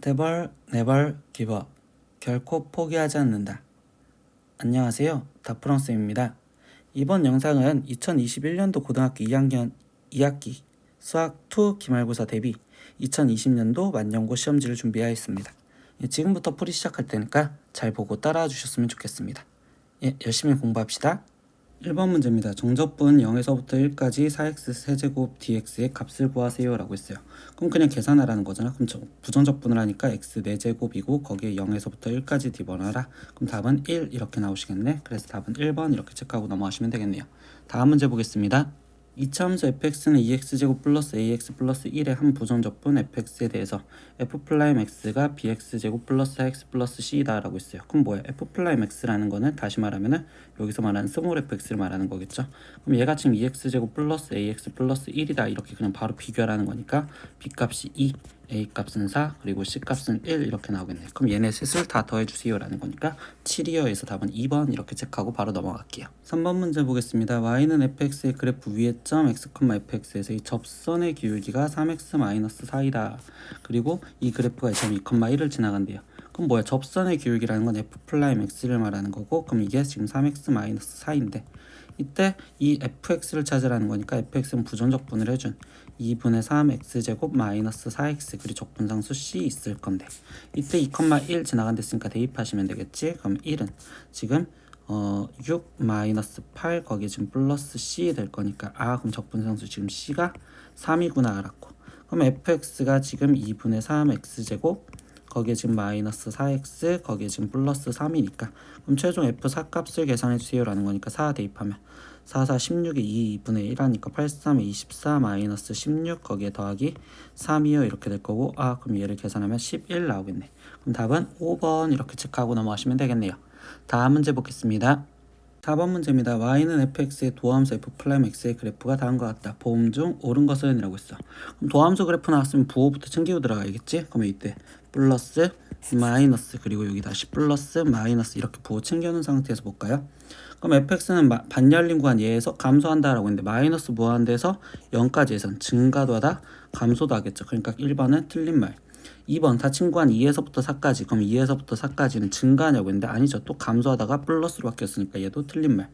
Never, never give up. 결코 포기하지 않는다. 안녕하세요. 다프랑스입니다. 이번 영상은 2021년도 고등학교 2학년 2학기 수학 2 기말고사 대비 2020년도 만년고 시험지를 준비하였습니다. 지금부터 풀이 시작할 테니까 잘 보고 따라와 주셨으면 좋겠습니다. 열심히 공부합시다. 1번 문제입니다. 정접분 0에서부터 1까지 4x 세제곱 dx의 값을 구하세요 라고 했어요. 그럼 그냥 계산하라는 거잖아. 그럼 부정접분을 하니까 x 4제곱이고 거기에 0에서부터 1까지 뒤번하라. 그럼 답은 1 이렇게 나오시겠네. 그래서 답은 1번 이렇게 체크하고 넘어가시면 되겠네요. 다음 문제 보겠습니다. 이차함수 fx는 2x제곱 플러스 ax 플러스 1의 한 부정접분 fx에 대해서 f'x가 bx제곱 플러스 4x 플러스 c이다 라고 했어요. 그럼 뭐야? f'x라는 거는 다시 말하면은 여기서 말하는 스몰 fx를 말하는 거겠죠. 그럼 얘가 지금 2x제곱 플러스 ax 플러스 1이다 이렇게 그냥 바로 비교하라는 거니까 b값이 2, a값은 4, 그리고 c값은 1 이렇게 나오겠네요. 그럼 얘네 셋을 다 더해주세요 라는 거니까 7이어에서 답은 2번 이렇게 체크하고 바로 넘어갈게요. 3번 문제 보겠습니다. y는 fx의 그래프 위의 점 x, fx에서 이 접선의 기울기가 3x-4이다. 그리고 이 그래프가 점 2,1을 지나간대요. 그럼 뭐야? 접선의 기울기라는 건 f'x를 말하는 거고, 그럼 이게 지금 3x-4인데 이때 이 fx를 찾으라는 거니까 fx는 부정적분을 해준 2분의 3x제곱 마이너스 4x 그리고 적분상수 c 있을 건데 이때 2,1 지나간댔으니까 대입하시면 되겠지. 그럼 1은 지금 6 마이너스 8 거기에 지금 플러스 c 될 거니까 그럼 적분상수 지금 c가 3이구나 알았고, 그럼 fx가 지금 2분의 3x제곱 거기에 지금 마이너스 4x 거기에 지금 플러스 3이니까 그럼 최종 f4 값을 계산해 주세요 라는 거니까 4 대입하면 4, 4, 16이 2분의 1 하니까 8, 3에 24 마이너스 16 거기에 더하기 3이요 이렇게 될 거고, 그럼 얘를 계산하면 11 나오겠네. 그럼 답은 5번 이렇게 체크하고 넘어가시면 되겠네요. 다음 문제 보겠습니다. 4번 문제입니다. y는 fx의 도함수 f'x의 그래프가 다음과 같다. 보험 중 옳은 것은 이라고 했어. 그럼 도함수 그래프 나왔으면 부호부터 챙기고 들어가야겠지? 그러면 이때 플러스 마이너스 그리고 여기 다시 플러스 마이너스 이렇게 부호 챙겨놓은 상태에서 볼까요? 그럼 fx는 반열린 구간 예에서 감소한다라고 했는데 마이너스 무한대에서 0까지 해선 증가도 하다 감소도 하겠죠. 그러니까 1번은 틀린 말. 2번 닫힌 구간 2에서부터 4까지, 그럼 2에서부터 4까지는 증가하냐고 했는데 아니죠. 또 감소하다가 플러스로 바뀌었으니까 얘도 틀린 말.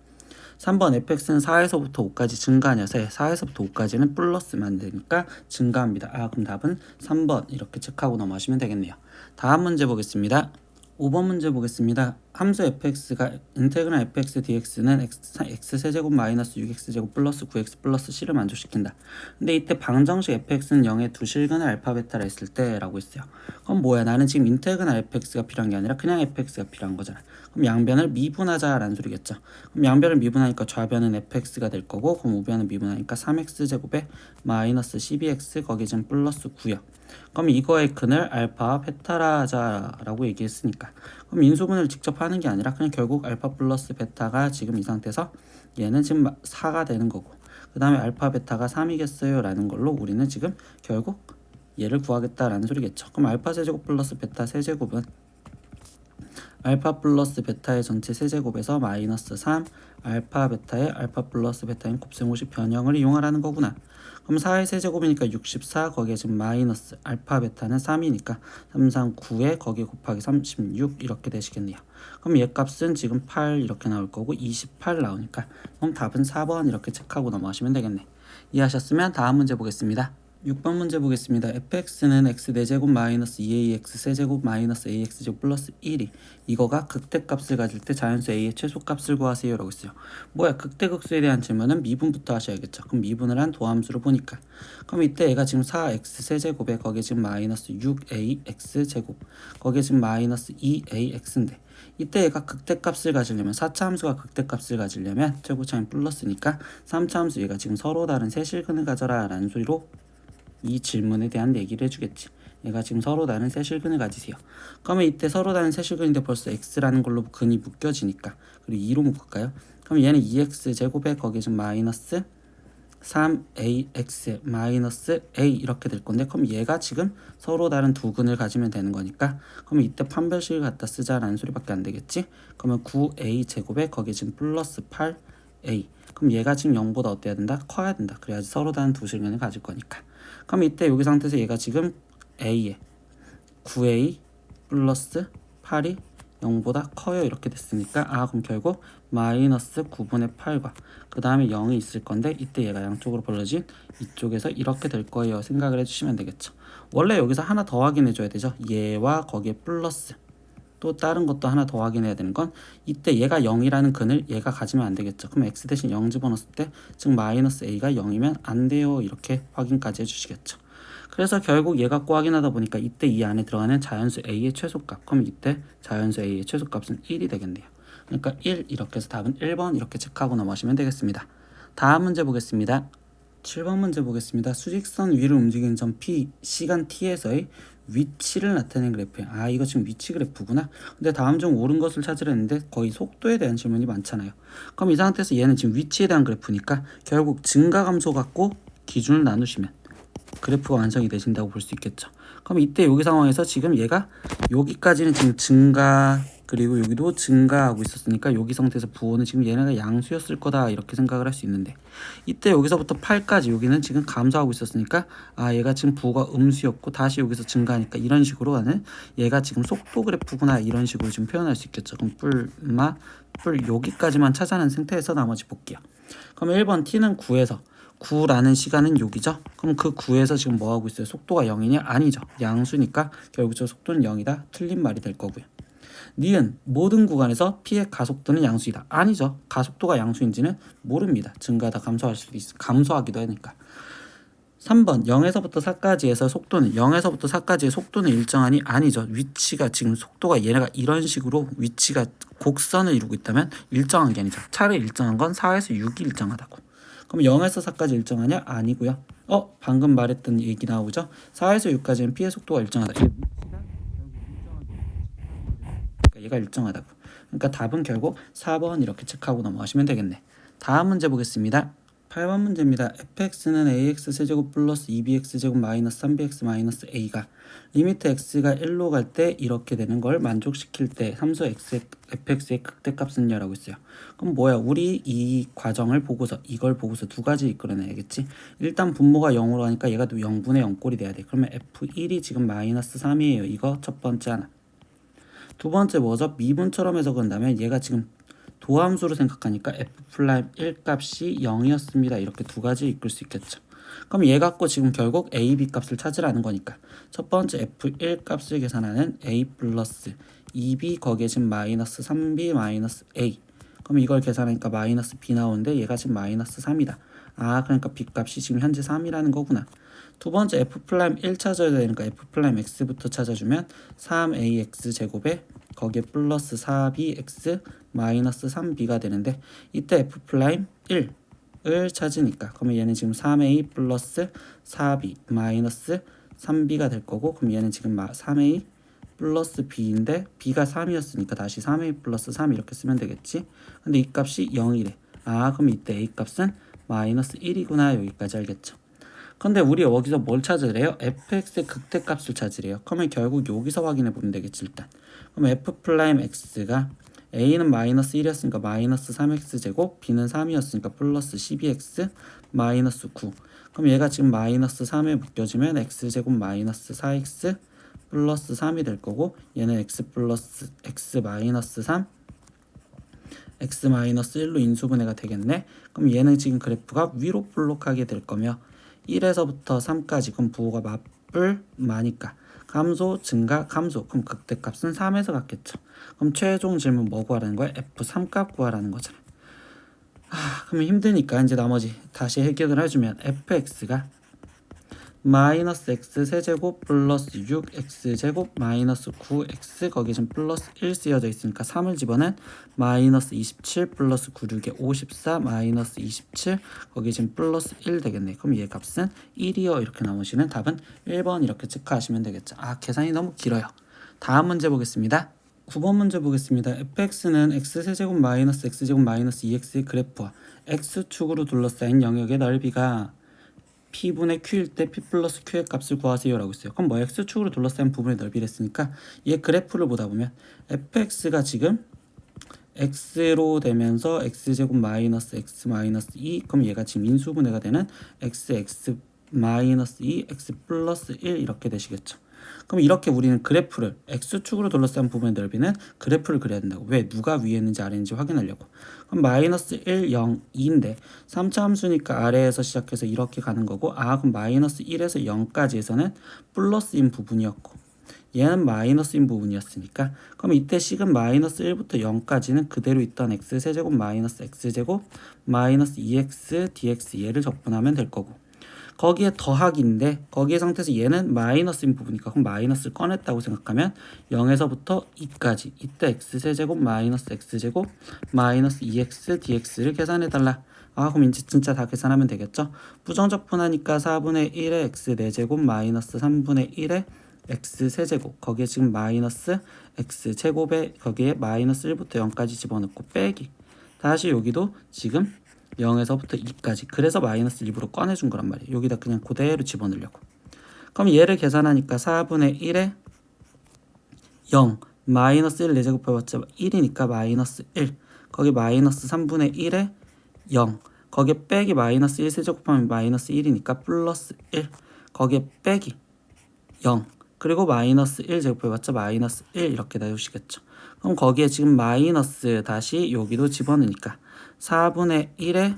3번 fx는 4에서부터 5까지 증가하냐서 4에서부터 5까지는 플러스만 되니까 증가합니다. 그럼 답은 3번 이렇게 체크하고 넘어가시면 되겠네요. 다음 문제 보겠습니다. 5번 문제 보겠습니다. 함수 fx가 인테그랄 fx dx는 x세제곱 마이너스 6x제곱 플러스 9x 플러스 c를 만족시킨다. 근데 이때 방정식 fx는 0의 두 실근을 알파 베타라 했을 때 라고 했어요. 그럼 뭐야? 나는 지금 인테그랄 fx가 필요한 게 아니라 그냥 fx가 필요한 거잖아. 그럼 양변을 미분하자 라는 소리겠죠. 그럼 양변을 미분하니까 좌변은 fx가 될 거고, 그럼 우변은 미분하니까 3x제곱에 마이너스 12x 거기 지금 플러스 9요. 그럼 이거의 근을 알파 베타라 하자라고 얘기했으니까 그럼 인수분해를 직접 하는 게 아니라 그냥 결국 알파 플러스 베타가 지금 이 상태에서 얘는 지금 4가 되는 거고, 그 다음에 알파 베타가 3이겠어요 라는 걸로 우리는 지금 결국 얘를 구하겠다라는 소리겠죠. 그럼 알파 세제곱 플러스 베타 세제곱은 알파 플러스 베타의 전체 세제곱에서 마이너스 3 알파 베타의 알파 플러스 베타인 곱셈 50 변형을 이용하라는 거구나. 그럼 4의 세제곱이니까 64 거기에 지금 마이너스 알파 베타는 3이니까 3, 3, 9에 거기에 곱하기 36 이렇게 되시겠네요. 그럼 얘 값은 지금 8 이렇게 나올 거고 28 나오니까 그럼 답은 4번 이렇게 체크하고 넘어가시면 되겠네. 이해하셨으면 다음 문제 보겠습니다. 6번 문제 보겠습니다. fx는 x 4제곱 마이너스 2ax 세제곱 마이너스 ax제곱 플러스 1이 이거가 극대값을 가질 때 자연수 a의 최소값을 구하세요 라고 했어요. 뭐야? 극대극수에 대한 질문은 미분부터 하셔야겠죠. 그럼 미분을 한 도함수로 보니까 그럼 이때 얘가 지금 4x 세제곱에 거기에 지금 마이너스 6ax 제곱 거기에 지금 마이너스 2ax인데 이때 얘가 극대값을 가지려면 4차 함수가 극대값을 가지려면 최고차인 플러스니까 3차 함수 얘가 지금 서로 다른 세실근을 가져라 라는 소리로 이 질문에 대한 얘기를 해주겠지. 얘가 지금 서로 다른 세실근을 가지세요. 그러면 이때 서로 다른 세실근인데 벌써 x라는 걸로 근이 묶여지니까 그리고 2로 묶을까요? 그럼 얘는 2x 제곱에 거기에 좀 마이너스 3ax 마이너스 a 이렇게 될 건데 그럼 얘가 지금 서로 다른 두 근을 가지면 되는 거니까 그럼 이때 판별식을 갖다 쓰자라는 소리밖에 안 되겠지. 그러면 9a 제곱에 거기에 지금 플러스 8a 그럼 얘가 지금 0보다 어때야 된다? 커야 된다. 그래야지 서로 다른 두 실근을 가질 거니까. 그럼 이때 여기 상태에서 얘가 지금 a에 9a 플러스 8이 0보다 커요 이렇게 됐으니까 그럼 결국 마이너스 9분의 8과 그 다음에 0이 있을 건데 이때 얘가 양쪽으로 벌어진 이쪽에서 이렇게 될 거예요 생각을 해주시면 되겠죠. 원래 여기서 하나 더 확인해 줘야 되죠. 얘와 거기에 플러스 또 다른 것도 하나 더 확인해야 되는 건 이때 얘가 0이라는 근을 얘가 가지면 안 되겠죠. 그럼 x 대신 0 집어넣었을 때 즉 마이너스 a가 0이면 안 돼요 이렇게 확인까지 해주시겠죠. 그래서 결국 얘 갖고 확인하다 보니까 이때 이 안에 들어가는 자연수 a의 최소값, 그럼 이때 자연수 a의 최소값은 1이 되겠네요. 그러니까 1 이렇게 해서 답은 1번 이렇게 체크하고 넘어가시면 되겠습니다. 다음 문제 보겠습니다. 7번 문제 보겠습니다. 수직선 위를 움직이는 점 P, 시간 t에서의 위치를 나타낸 그래프예요. 이거 지금 위치 그래프구나. 근데 다음 중 옳은 것을 찾으려는데 거의 속도에 대한 질문이 많잖아요. 그럼 이 상태에서 얘는 지금 위치에 대한 그래프니까 결국 증가 감소 갖고 기준을 나누시면 그래프가 완성이 되신다고 볼 수 있겠죠. 그럼 이때 여기 상황에서 지금 얘가 여기까지는 지금 증가 그리고 여기도 증가하고 있었으니까 여기 상태에서 부호는 지금 얘네가 양수였을 거다 이렇게 생각을 할 수 있는데 이때 여기서부터 8까지 여기는 지금 감소하고 있었으니까 얘가 지금 부호가 음수였고 다시 여기서 증가하니까 이런 식으로 하는 얘가 지금 속도 그래프구나 이런 식으로 좀 표현할 수 있겠죠. 그럼 뿔 여기까지만 찾아낸 상태에서 나머지 볼게요. 그럼 1번 t는 9에서 9라는 시간은 여기죠. 그럼 그 9에서 지금 뭐 하고 있어요? 속도가 0이냐? 아니죠. 양수니까 결국 저 속도는 0이다. 틀린 말이 될 거고요. 니은 모든 구간에서 p의 가속도는 양수이다. 아니죠. 가속도가 양수인지는 모릅니다. 증가하다 감소할 수도 있어. 감소하기도 하니까. 3번 0에서부터 4까지에서 속도는 0에서부터 4까지의 속도는 일정하니 아니죠. 위치가 지금 속도가 얘네가 이런 식으로 위치가 곡선을 이루고 있다면 일정한 게 아니죠. 차라리 일정한 건 4에서 6이 일정하다고. 그럼 0에서 4까지 일정하냐? 아니고요. 방금 말했던 얘기 나오죠. 4에서 6까지는 p의 속도가 일정하다. 이게 위치가 그러니까 얘가 일정하다고. 그러니까 답은 결국 4번 이렇게 체크하고 넘어가시면 되겠네. 다음 문제 보겠습니다. 8번 문제입니다. fx는 ax 세제곱 플러스 2bx 제곱 마이너스 3bx 마이너스 a가 리미트 x가 1로 갈 때 이렇게 되는 걸 만족시킬 때 함수 fx의 극대값은요 라고 있어요. 그럼 뭐야? 우리 이 과정을 보고서 이걸 보고서 두 가지 이끌어내야겠지. 일단 분모가 0으로 하니까 얘가 또 0분의 0꼴이 돼야 돼. 그러면 f1이 지금 마이너스 3이에요. 이거 첫 번째 하나. 두 번째 뭐죠? 미분처럼 해석한 다음에 얘가 지금 도함수로 생각하니까 f'1 값이 0이었습니다. 이렇게 두 가지 이끌 수 있겠죠. 그럼 얘 갖고 지금 결국 a, b 값을 찾으라는 거니까 첫 번째 f1 값을 계산하는 a 플러스 2b 거기에 지금 마이너스 3b 마이너스 a. 그럼 이걸 계산하니까 마이너스 b 나오는데 얘가 지금 마이너스 3이다. 그러니까 b 값이 지금 현재 3이라는 거구나. 두 번째 f'1 찾아야 되니까 f'x부터 찾아주면 3ax 제곱에 거기에 플러스 4bx 마이너스 3b가 되는데 이때 f'1을 찾으니까 그러면 얘는 지금 3a 플러스 4b 마이너스 3b가 될 거고 그럼 얘는 지금 3a 플러스 b인데 b가 3이었으니까 다시 3a 플러스 3 이렇게 쓰면 되겠지. 근데 이 값이 0이래. 그럼 이때 a 값은 마이너스 1이구나. 여기까지 알겠죠. 근데 우리 여기서 뭘 찾으래요? fx의 극대값을 찾으래요. 그러면 결국 여기서 확인해 보면 되겠지 일단. 그럼 f'x가 a는 마이너스 1이었으니까 마이너스 3x 제곱, b는 3이었으니까 플러스 12x 마이너스 9. 그럼 얘가 지금 마이너스 3에 묶여지면 x제곱 마이너스 4x 플러스 3이 될 거고 얘는 x 플러스 x 마이너스 3 x 마이너스 1로 인수분해가 되겠네. 그럼 얘는 지금 그래프가 위로 볼록하게 될 거며 1에서부터 3까지 그럼 부호가 맞불 마니까 감소 증가 감소 그럼 극대값은 3에서 같겠죠. 그럼 최종 질문 뭐 구하라는 거야? f3 값 구하라는 거잖아. 그러면 힘드니까 이제 나머지 다시 해결을 해주면 fx가 마이너스 x 세제곱 플러스 6x 제곱 마이너스 9x 거기에 지금 플러스 1 쓰여져 있으니까 3을 집어낸 마이너스 27 플러스 9, 6에 54 마이너스 27 거기에 지금 플러스 1 되겠네. 그럼 얘 값은 1이요. 이렇게 나오시는 답은 1번 이렇게 체크하시면 되겠죠. 계산이 너무 길어요. 다음 문제 보겠습니다. 9번 문제 보겠습니다. fx는 x세제곱 마이너스 x제곱 마이너스 2x의 그래프와 x축으로 둘러싸인 영역의 넓이가 p분의 q일 때 p 플러스 q의 값을 구하세요 라고 있어요. 그럼 x축으로 둘러싸인 부분의 넓이를 했으니까 얘 그래프를 보다 보면 fx가 지금 x로 되면서 x제곱 마이너스 x 마이너스 2 그럼 얘가 지금 인수분해가 되는 x 마이너스 2 x 플러스 1 이렇게 되시겠죠. 그럼 이렇게 우리는 그래프를 x축으로 둘러싼 부분의 넓이는 그래프를 그려야 된다고. 왜? 누가 위에 있는지 아래 있는지 확인하려고. 그럼 마이너스 1, 0, 2인데 3차 함수니까 아래에서 시작해서 이렇게 가는 거고, 그럼 마이너스 1에서 0까지에서는 플러스인 부분이었고, 얘는 마이너스인 부분이었으니까, 그럼 이때 식은 마이너스 1부터 0까지는 그대로 있던 x세제곱 마이너스 x제곱 마이너스 2x dx 얘를 적분하면 될 거고, 거기에 더하기인데 거기에 상태에서 얘는 마이너스인 부분이니까 그럼 마이너스를 꺼냈다고 생각하면 0에서부터 2까지, 이때 x세제곱 마이너스 x제곱 마이너스 2x dx를 계산해달라. 그럼 이제 진짜 다 계산하면 되겠죠. 부정적분하니까 4분의 1의 x 4제곱 마이너스 3분의 1의 x 세제곱, 거기에 지금 마이너스 x 제곱에 거기에 마이너스 1부터 0까지 집어넣고 빼기, 다시 여기도 지금 0에서부터 2까지, 그래서 마이너스 일부러 꺼내준 거란 말이에요. 여기다 그냥 그대로 집어넣으려고. 그럼 얘를 계산하니까 4분의 1에 0 마이너스 1 4제곱해봤자 1이니까 마이너스 1, 거기 마이너스 3분의 1에 0, 거기에 빼기 마이너스 1 세제곱하면 마이너스 1이니까 플러스 1, 거기에 빼기 0, 그리고 마이너스 1 제곱해봤자 마이너스 1 이렇게 나오시겠죠. 그럼 거기에 지금 마이너스 다시 여기도 집어넣으니까 4분의 1에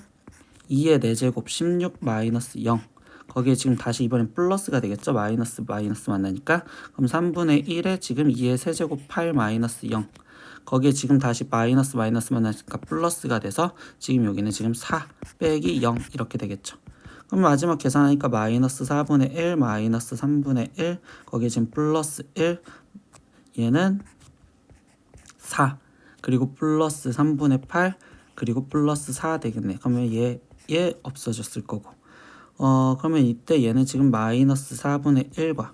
2의 4제곱 16 마이너스 0, 거기에 지금 다시 이번엔 플러스가 되겠죠. 마이너스 마이너스 만나니까. 그럼 3분의 1에 지금 2의 세제곱 8 마이너스 0, 거기에 지금 다시 마이너스 마이너스 만나니까 플러스가 돼서 지금 여기는 지금 4 빼기 0 이렇게 되겠죠. 그럼 마지막 계산하니까 마이너스 4분의 1 마이너스 3분의 1, 거기에 지금 플러스 1, 얘는 4, 그리고 플러스 3분의 8, 그리고 플러스 4 되겠네. 그러면 얘 없어졌을 거고, 그러면 이때 얘는 지금 마이너스 4분의 1과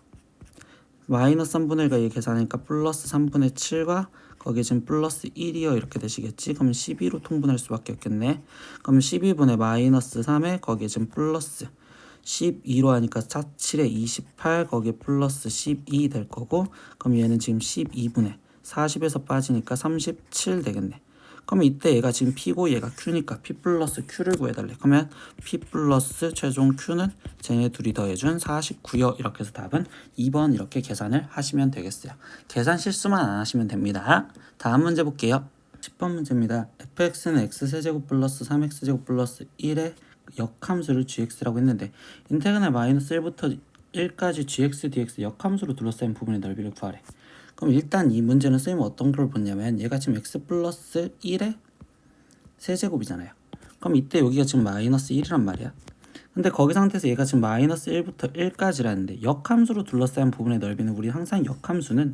마이너스 3분의 1과 얘 계산하니까 플러스 3분의 7과 거기에 지금 플러스 1이요 이렇게 되시겠지. 그러면 12로 통분할 수밖에 없겠네. 그럼 12분의 마이너스 3에 거기에 지금 플러스 12로 하니까 4, 7에 28, 거기에 플러스 12 될 거고, 그럼 얘는 지금 12분의 40에서 빠지니까 37 되겠네. 그럼 이때 얘가 지금 P고 얘가 Q니까 P 플러스 Q를 구해달래. 그러면 P 플러스 최종 Q는 쟤네 둘이 더해준 49요. 이렇게 해서 답은 2번 이렇게 계산을 하시면 되겠어요. 계산 실수만 안 하시면 됩니다. 다음 문제 볼게요. 10번 문제입니다. fx는 x세제곱 플러스 3x제곱 플러스 1의 역함수를 gx라고 했는데 인테그랄 마이너스 1부터 1까지 gx dx 역함수로 둘러싸인 부분의 넓이를 구하래. 그럼 일단 이 문제는 선생님은 어떤 걸 보냐면 얘가 지금 x 플러스 1의 세제곱이잖아요. 그럼 이때 여기가 지금 마이너스 1이란 말이야. 근데 거기 상태에서 얘가 지금 마이너스 1부터 1까지라는데 역함수로 둘러싸인 부분의 넓이는 우리 항상 역함수는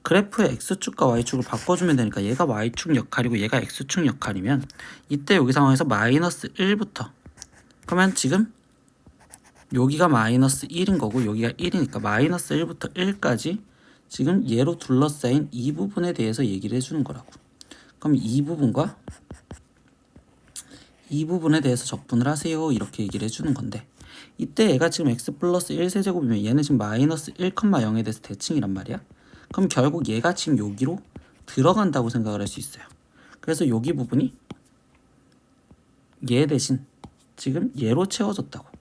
그래프의 x축과 y축을 바꿔주면 되니까 얘가 y축 역할이고 얘가 x축 역할이면 이때 여기 상황에서 마이너스 1부터, 그러면 지금 여기가 마이너스 1인 거고 여기가 1이니까 마이너스 1부터 1까지 지금 얘로 둘러싸인 이 부분에 대해서 얘기를 해주는 거라고. 그럼 이 부분과 이 부분에 대해서 적분을 하세요 이렇게 얘기를 해주는 건데, 이때 얘가 지금 x 플러스 1 세제곱이면 얘는 지금 마이너스 1,0에 대해서 대칭이란 말이야. 그럼 결국 얘가 지금 여기로 들어간다고 생각을 할 수 있어요. 그래서 여기 부분이 얘 대신 지금 얘로 채워졌다고.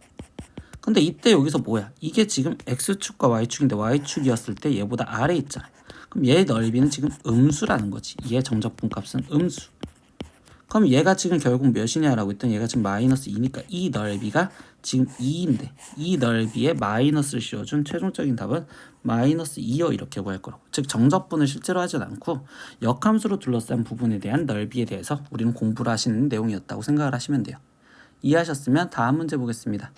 근데 이때 여기서 뭐야? 이게 지금 x축과 y축인데 y축이었을 때 얘보다 아래 있잖아. 그럼 얘의 넓이는 지금 음수라는 거지. 얘의 정적분 값은 음수. 그럼 얘가 지금 결국 몇이냐라고 했더니 얘가 지금 마이너스 2니까 이 넓이가 지금 2인데 이 넓이에 마이너스를 씌워준 최종적인 답은 마이너스 2요 이렇게 구할 거라고. 즉 정적분을 실제로 하진 않고 역함수로 둘러싼 부분에 대한 넓이에 대해서 우리는 공부를 하시는 내용이었다고 생각을 하시면 돼요. 이해하셨으면 다음 문제 보겠습니다.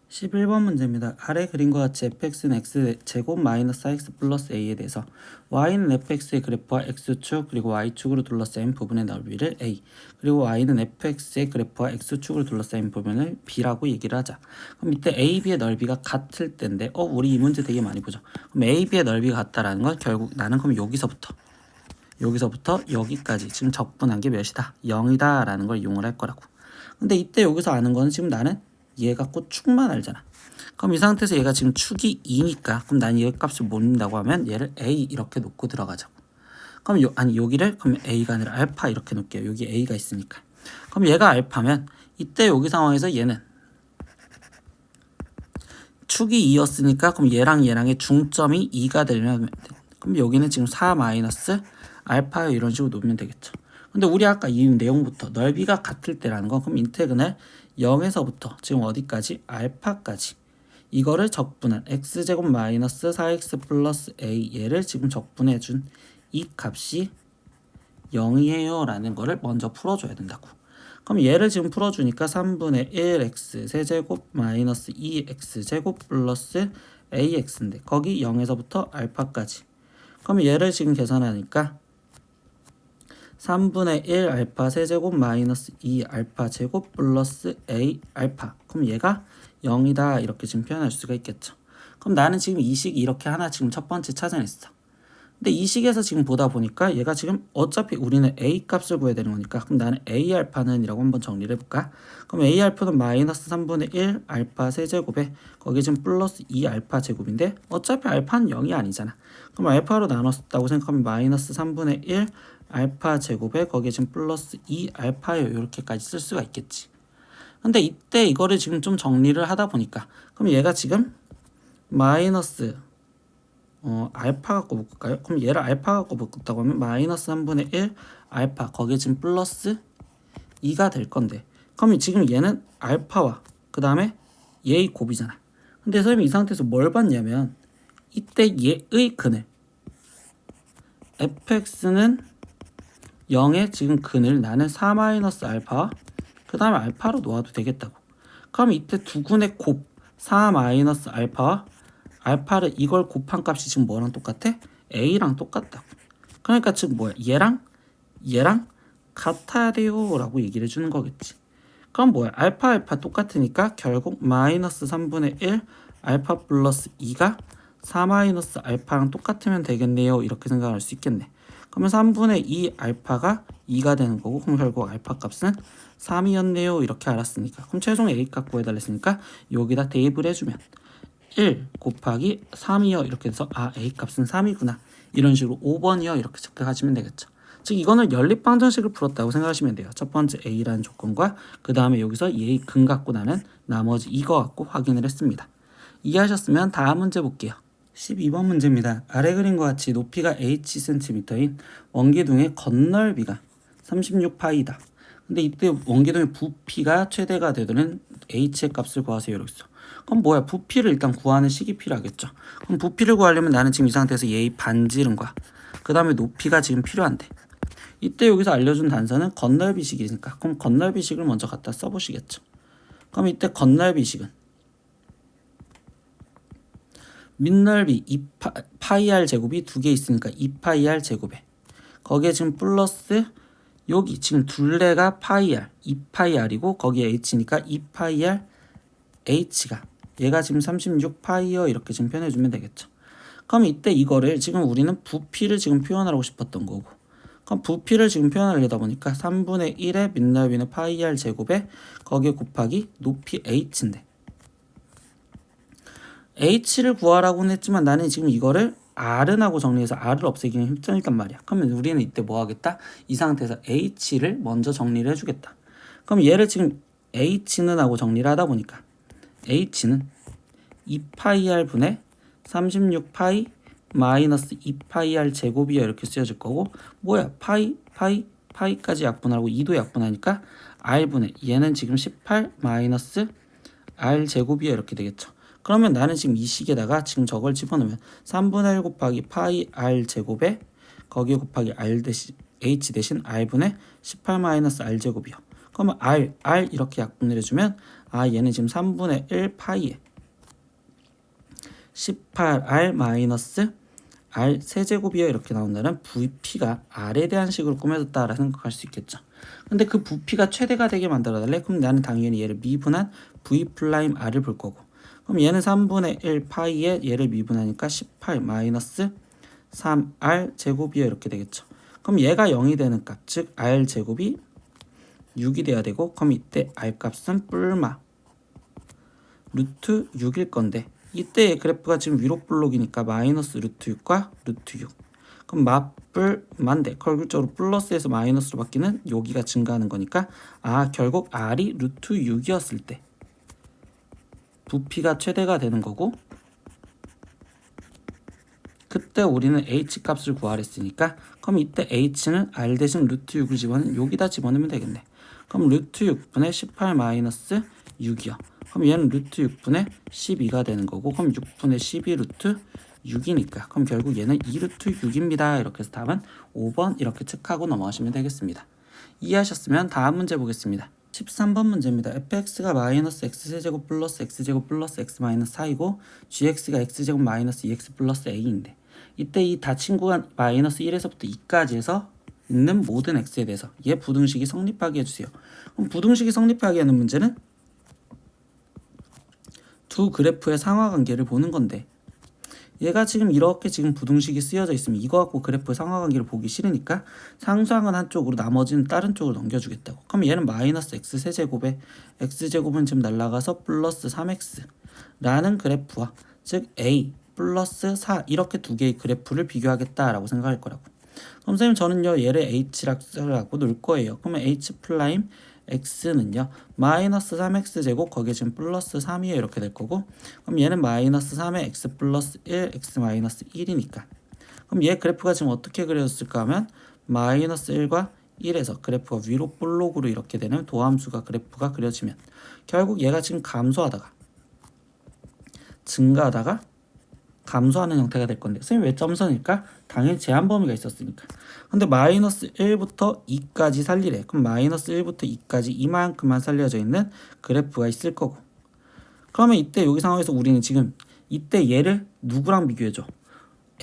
11번 문제입니다. 아래 그림과 같이 fx는 x제곱 마이너스 4x 플러스 a에 대해서 y는 fx의 그래프와 x축 그리고 y축으로 둘러싸인 부분의 넓이를 a, 그리고 y는 fx의 그래프와 x축으로 둘러싸인 부분을 b라고 얘기를 하자. 그럼 이때 a, b의 넓이가 같을 때인데 우리 이 문제 되게 많이 보죠. 그럼 a, b의 넓이가 같다라는 건 결국 나는 그럼 여기서부터 여기까지 지금 적분한 게 몇이다? 0이다 라는 걸 이용을 할 거라고. 근데 이때 여기서 아는 거는 지금 나는 얘 갖고 축만 알잖아. 그럼 이 상태에서 얘가 지금 축이 2니까 그럼 난 얘 값을 모른다고 하면 얘를 a 이렇게 놓고 들어가자고. 그럼 여기를 그럼 a가 아니라 알파 이렇게 놓을게요. 여기 a가 있으니까. 그럼 얘가 알파면 이때 여기 상황에서 얘는 축이 2였으니까 그럼 얘랑의 중점이 2가 되면 그럼 여기는 지금 4 마이너스 알파요 이런 식으로 놓으면 되겠죠. 근데 우리 아까 이 내용부터 넓이가 같을 때라는 건 그럼 인테그랄 0에서부터 지금 어디까지? 알파까지 이거를 적분한 x제곱 마이너스 4x 플러스 a 얘를 지금 적분해 준 이 값이 0이에요 라는 거를 먼저 풀어줘야 된다고. 그럼 얘를 지금 풀어주니까 3분의 1x 세제곱 마이너스 2x제곱 플러스 ax인데 거기 0에서부터 알파까지. 그럼 얘를 지금 계산하니까 3분의 1 알파 세제곱 마이너스 2 알파 제곱 플러스 a 알파. 그럼 얘가 0이다 이렇게 지금 표현할 수가 있겠죠. 그럼 나는 지금 이 식 이렇게 하나 지금 첫 번째 찾아냈어. 근데 이 식에서 지금 보다 보니까 얘가 지금 어차피 우리는 a 값을 구해야 되는 거니까 그럼 나는 a 알파는 이라고 한번 정리를 해볼까? 그럼 a 알파는 마이너스 3분의 1 알파 세제곱에 거기 지금 플러스 2 알파 제곱인데 어차피 알파는 0이 아니잖아. 그럼 알파로 나눴다고 생각하면 마이너스 3분의 1 알파 제곱에 거기에 지금 플러스 2 알파요 이렇게까지 쓸 수가 있겠지. 근데 이때 이거를 지금 좀 정리를 하다 보니까 그럼 얘가 지금 마이너스 알파 갖고 묶을까요? 그럼 얘를 알파 갖고 묶었다고 하면 마이너스 3분의 1 알파 거기에 지금 플러스 2가 될 건데 그럼 지금 얘는 알파와 그 다음에 얘의 곱이잖아. 근데 선생님이 이 상태에서 뭘 봤냐면 이때 얘의 근을 fx는 0의 지금 근을 나는 4 마이너스 알파와 그 다음에 알파로 놓아도 되겠다고. 그럼 이때 두 군의 곱 4 마이너스 알파와 알파를 이걸 곱한 값이 지금 뭐랑 똑같아? a랑 똑같다고. 그러니까 지금 뭐야? 얘랑 같아야 돼요 라고 얘기를 해주는 거겠지. 그럼 뭐야? 알파 똑같으니까 결국 마이너스 3분의 1 알파 플러스 2가 4 마이너스 알파랑 똑같으면 되겠네요 이렇게 생각할 수 있겠네. 그러면 3분의 2 알파가 2가 되는 거고 그럼 결국 알파 값은 3이었네요 이렇게 알았으니까 그럼 최종 a 값 구해달랬으니까 여기다 대입을 해주면 1 곱하기 3이요 이렇게 해서 a 값은 3이구나 이런 식으로 5번이요 이렇게 체크하시면 되겠죠. 즉 이거는 연립방정식을 풀었다고 생각하시면 돼요. 첫 번째 a라는 조건과 그 다음에 여기서 얘의 근 갖고 나는 나머지 이거 갖고 확인을 했습니다. 이해하셨으면 다음 문제 볼게요. 12번 문제입니다. 아래 그림과 같이 높이가 hcm인 원기둥의 건널비가 36파이다. 근데 이때 원기둥의 부피가 최대가 되도록 h의 값을 구하세요 이렇게 써. 그럼 뭐야? 부피를 일단 구하는 식이 필요하겠죠. 그럼 부피를 구하려면 나는 지금 이 상태에서 얘의 반지름과 그 다음에 높이가 지금 필요한데 이때 여기서 알려준 단서는 건널비식이니까 그럼 건널비식을 먼저 갖다 써보시겠죠. 그럼 이때 건널비식은 밑넓이 2파이r 제곱이 두 개 있으니까 2파이r 제곱에 거기에 지금 플러스 여기 지금 둘레가 파이r 2파이r이고 거기에 h니까 2파이r h가 얘가 지금 36파이어 이렇게 지금 표현해주면 되겠죠. 그럼 이때 이거를 지금 우리는 부피를 지금 표현하고 싶었던 거고 그럼 부피를 지금 표현하려다 보니까 3분의 1의 밑넓이는 파이r 제곱에 거기에 곱하기 높이 h인데 h를 구하라고는 했지만 나는 지금 이거를 r은 하고 정리해서 r을 없애기는 힘드니까 말이야. 그러면 우리는 이때 뭐 하겠다? 이 상태에서 h를 먼저 정리를 해주겠다. 그럼 얘를 지금 h는 하고 정리를 하다 보니까 h는 2파이r 분의 36파이 마이너스 2파이r 제곱이야 이렇게 쓰여질 거고 뭐야? 파이까지 약분하고 2도 약분하니까 r분의 얘는 지금 18 마이너스 r 제곱이야 이렇게 되겠죠. 그러면 나는 지금 이 식에다가 지금 저걸 집어넣으면 3분의 1 곱하기 파이 r 제곱에 거기에 곱하기 r 대신 h 대신 r분의 18 마이너스 r 제곱이요. 그러면 r 이렇게 약분을 해주면 얘는 지금 3분의 1 파이에 18r 마이너스 r 세제곱이요 이렇게 나온다는 부피가 r에 대한 식으로 꾸며졌다라 생각할 수 있겠죠. 근데 그 부피가 최대가 되게 만들어 달래? 그럼 나는 당연히 얘를 미분한 v 프라임 r을 볼 거고 그럼 얘는 3분의 1 파이에 얘를 미분하니까 18 마이너스 3r 제곱이요 이렇게 되겠죠. 그럼 얘가 0이 되는 값, 즉 r 제곱이 6이 돼야 되고 그럼 이때 r 값은 뿔마 루트 6일 건데 이때 그래프가 지금 위로 블록이니까 마이너스 루트 6과 루트 6 그럼 맞불만데 결국적으로 플러스에서 마이너스로 바뀌는 여기가 증가하는 거니까 결국 r이 루트 6이었을 때 부피가 최대가 되는 거고, 그때 우리는 h 값을 구하랬으니까 그럼 이때 h는 r 대신 루트 6을 집어넣으면 여기다 집어넣으면 되겠네. 그럼 루트 6분의 18 마이너스 6이요. 그럼 얘는 루트 6분의 12가 되는 거고, 그럼 6분의 12 루트 6이니까 그럼 결국 얘는 2 루트 6입니다. 이렇게 해서 답은 5번 이렇게 체크하고 넘어가시면 되겠습니다. 이해하셨으면 다음 문제 보겠습니다. 13번 문제입니다. fx가 마이너스 x세제곱 플러스 x제곱 플러스 x 마이너스 4이고 gx가 x제곱 마이너스 2x 플러스 a인데, 이때 이 닫힌 구간 마이너스 1에서부터 2까지 해서 있는 모든 x에 대해서 얘 부등식이 성립하게 해주세요. 그럼 부등식이 성립하게 하는 문제는 두 그래프의 상하관계를 보는 건데, 얘가 지금 이렇게 지금 부등식이 쓰여져 있으면 이거 갖고 그래프의 상하관계를 보기 싫으니까 상수항은 한쪽으로 나머지는 다른 쪽으로 넘겨주겠다고. 그럼 얘는 마이너스 x 세제곱에 x제곱은 지금 날라가서 플러스 3x 라는 그래프와 즉 a 플러스 4 이렇게 두 개의 그래프를 비교하겠다라고 생각할 거라고. 그럼 선생님 저는요 얘를 h라고 놓을 거예요. 그러면 h 프라임 x는요 마이너스 3x 제곱 거기에 지금 플러스 3이에요. 이렇게 될 거고, 그럼 얘는 마이너스 3에 x 플러스 1 x 마이너스 1이니까 그럼 얘 그래프가 지금 어떻게 그려졌을까 하면 마이너스 1과 1에서 그래프가 위로 볼록으로 이렇게 되는 도함수가 그래프가 그려지면 결국 얘가 지금 감소하다가 증가하다가 감소하는 형태가 될 건데, 선생님 왜 점선일까? 당연히 제한 범위가 있었으니까. 근데 마이너스 1부터 2까지 살리래. 그럼 마이너스 1부터 2까지 이만큼만 살려져 있는 그래프가 있을 거고, 그러면 이때 여기 상황에서 우리는 지금 이때 얘를 누구랑 비교해줘?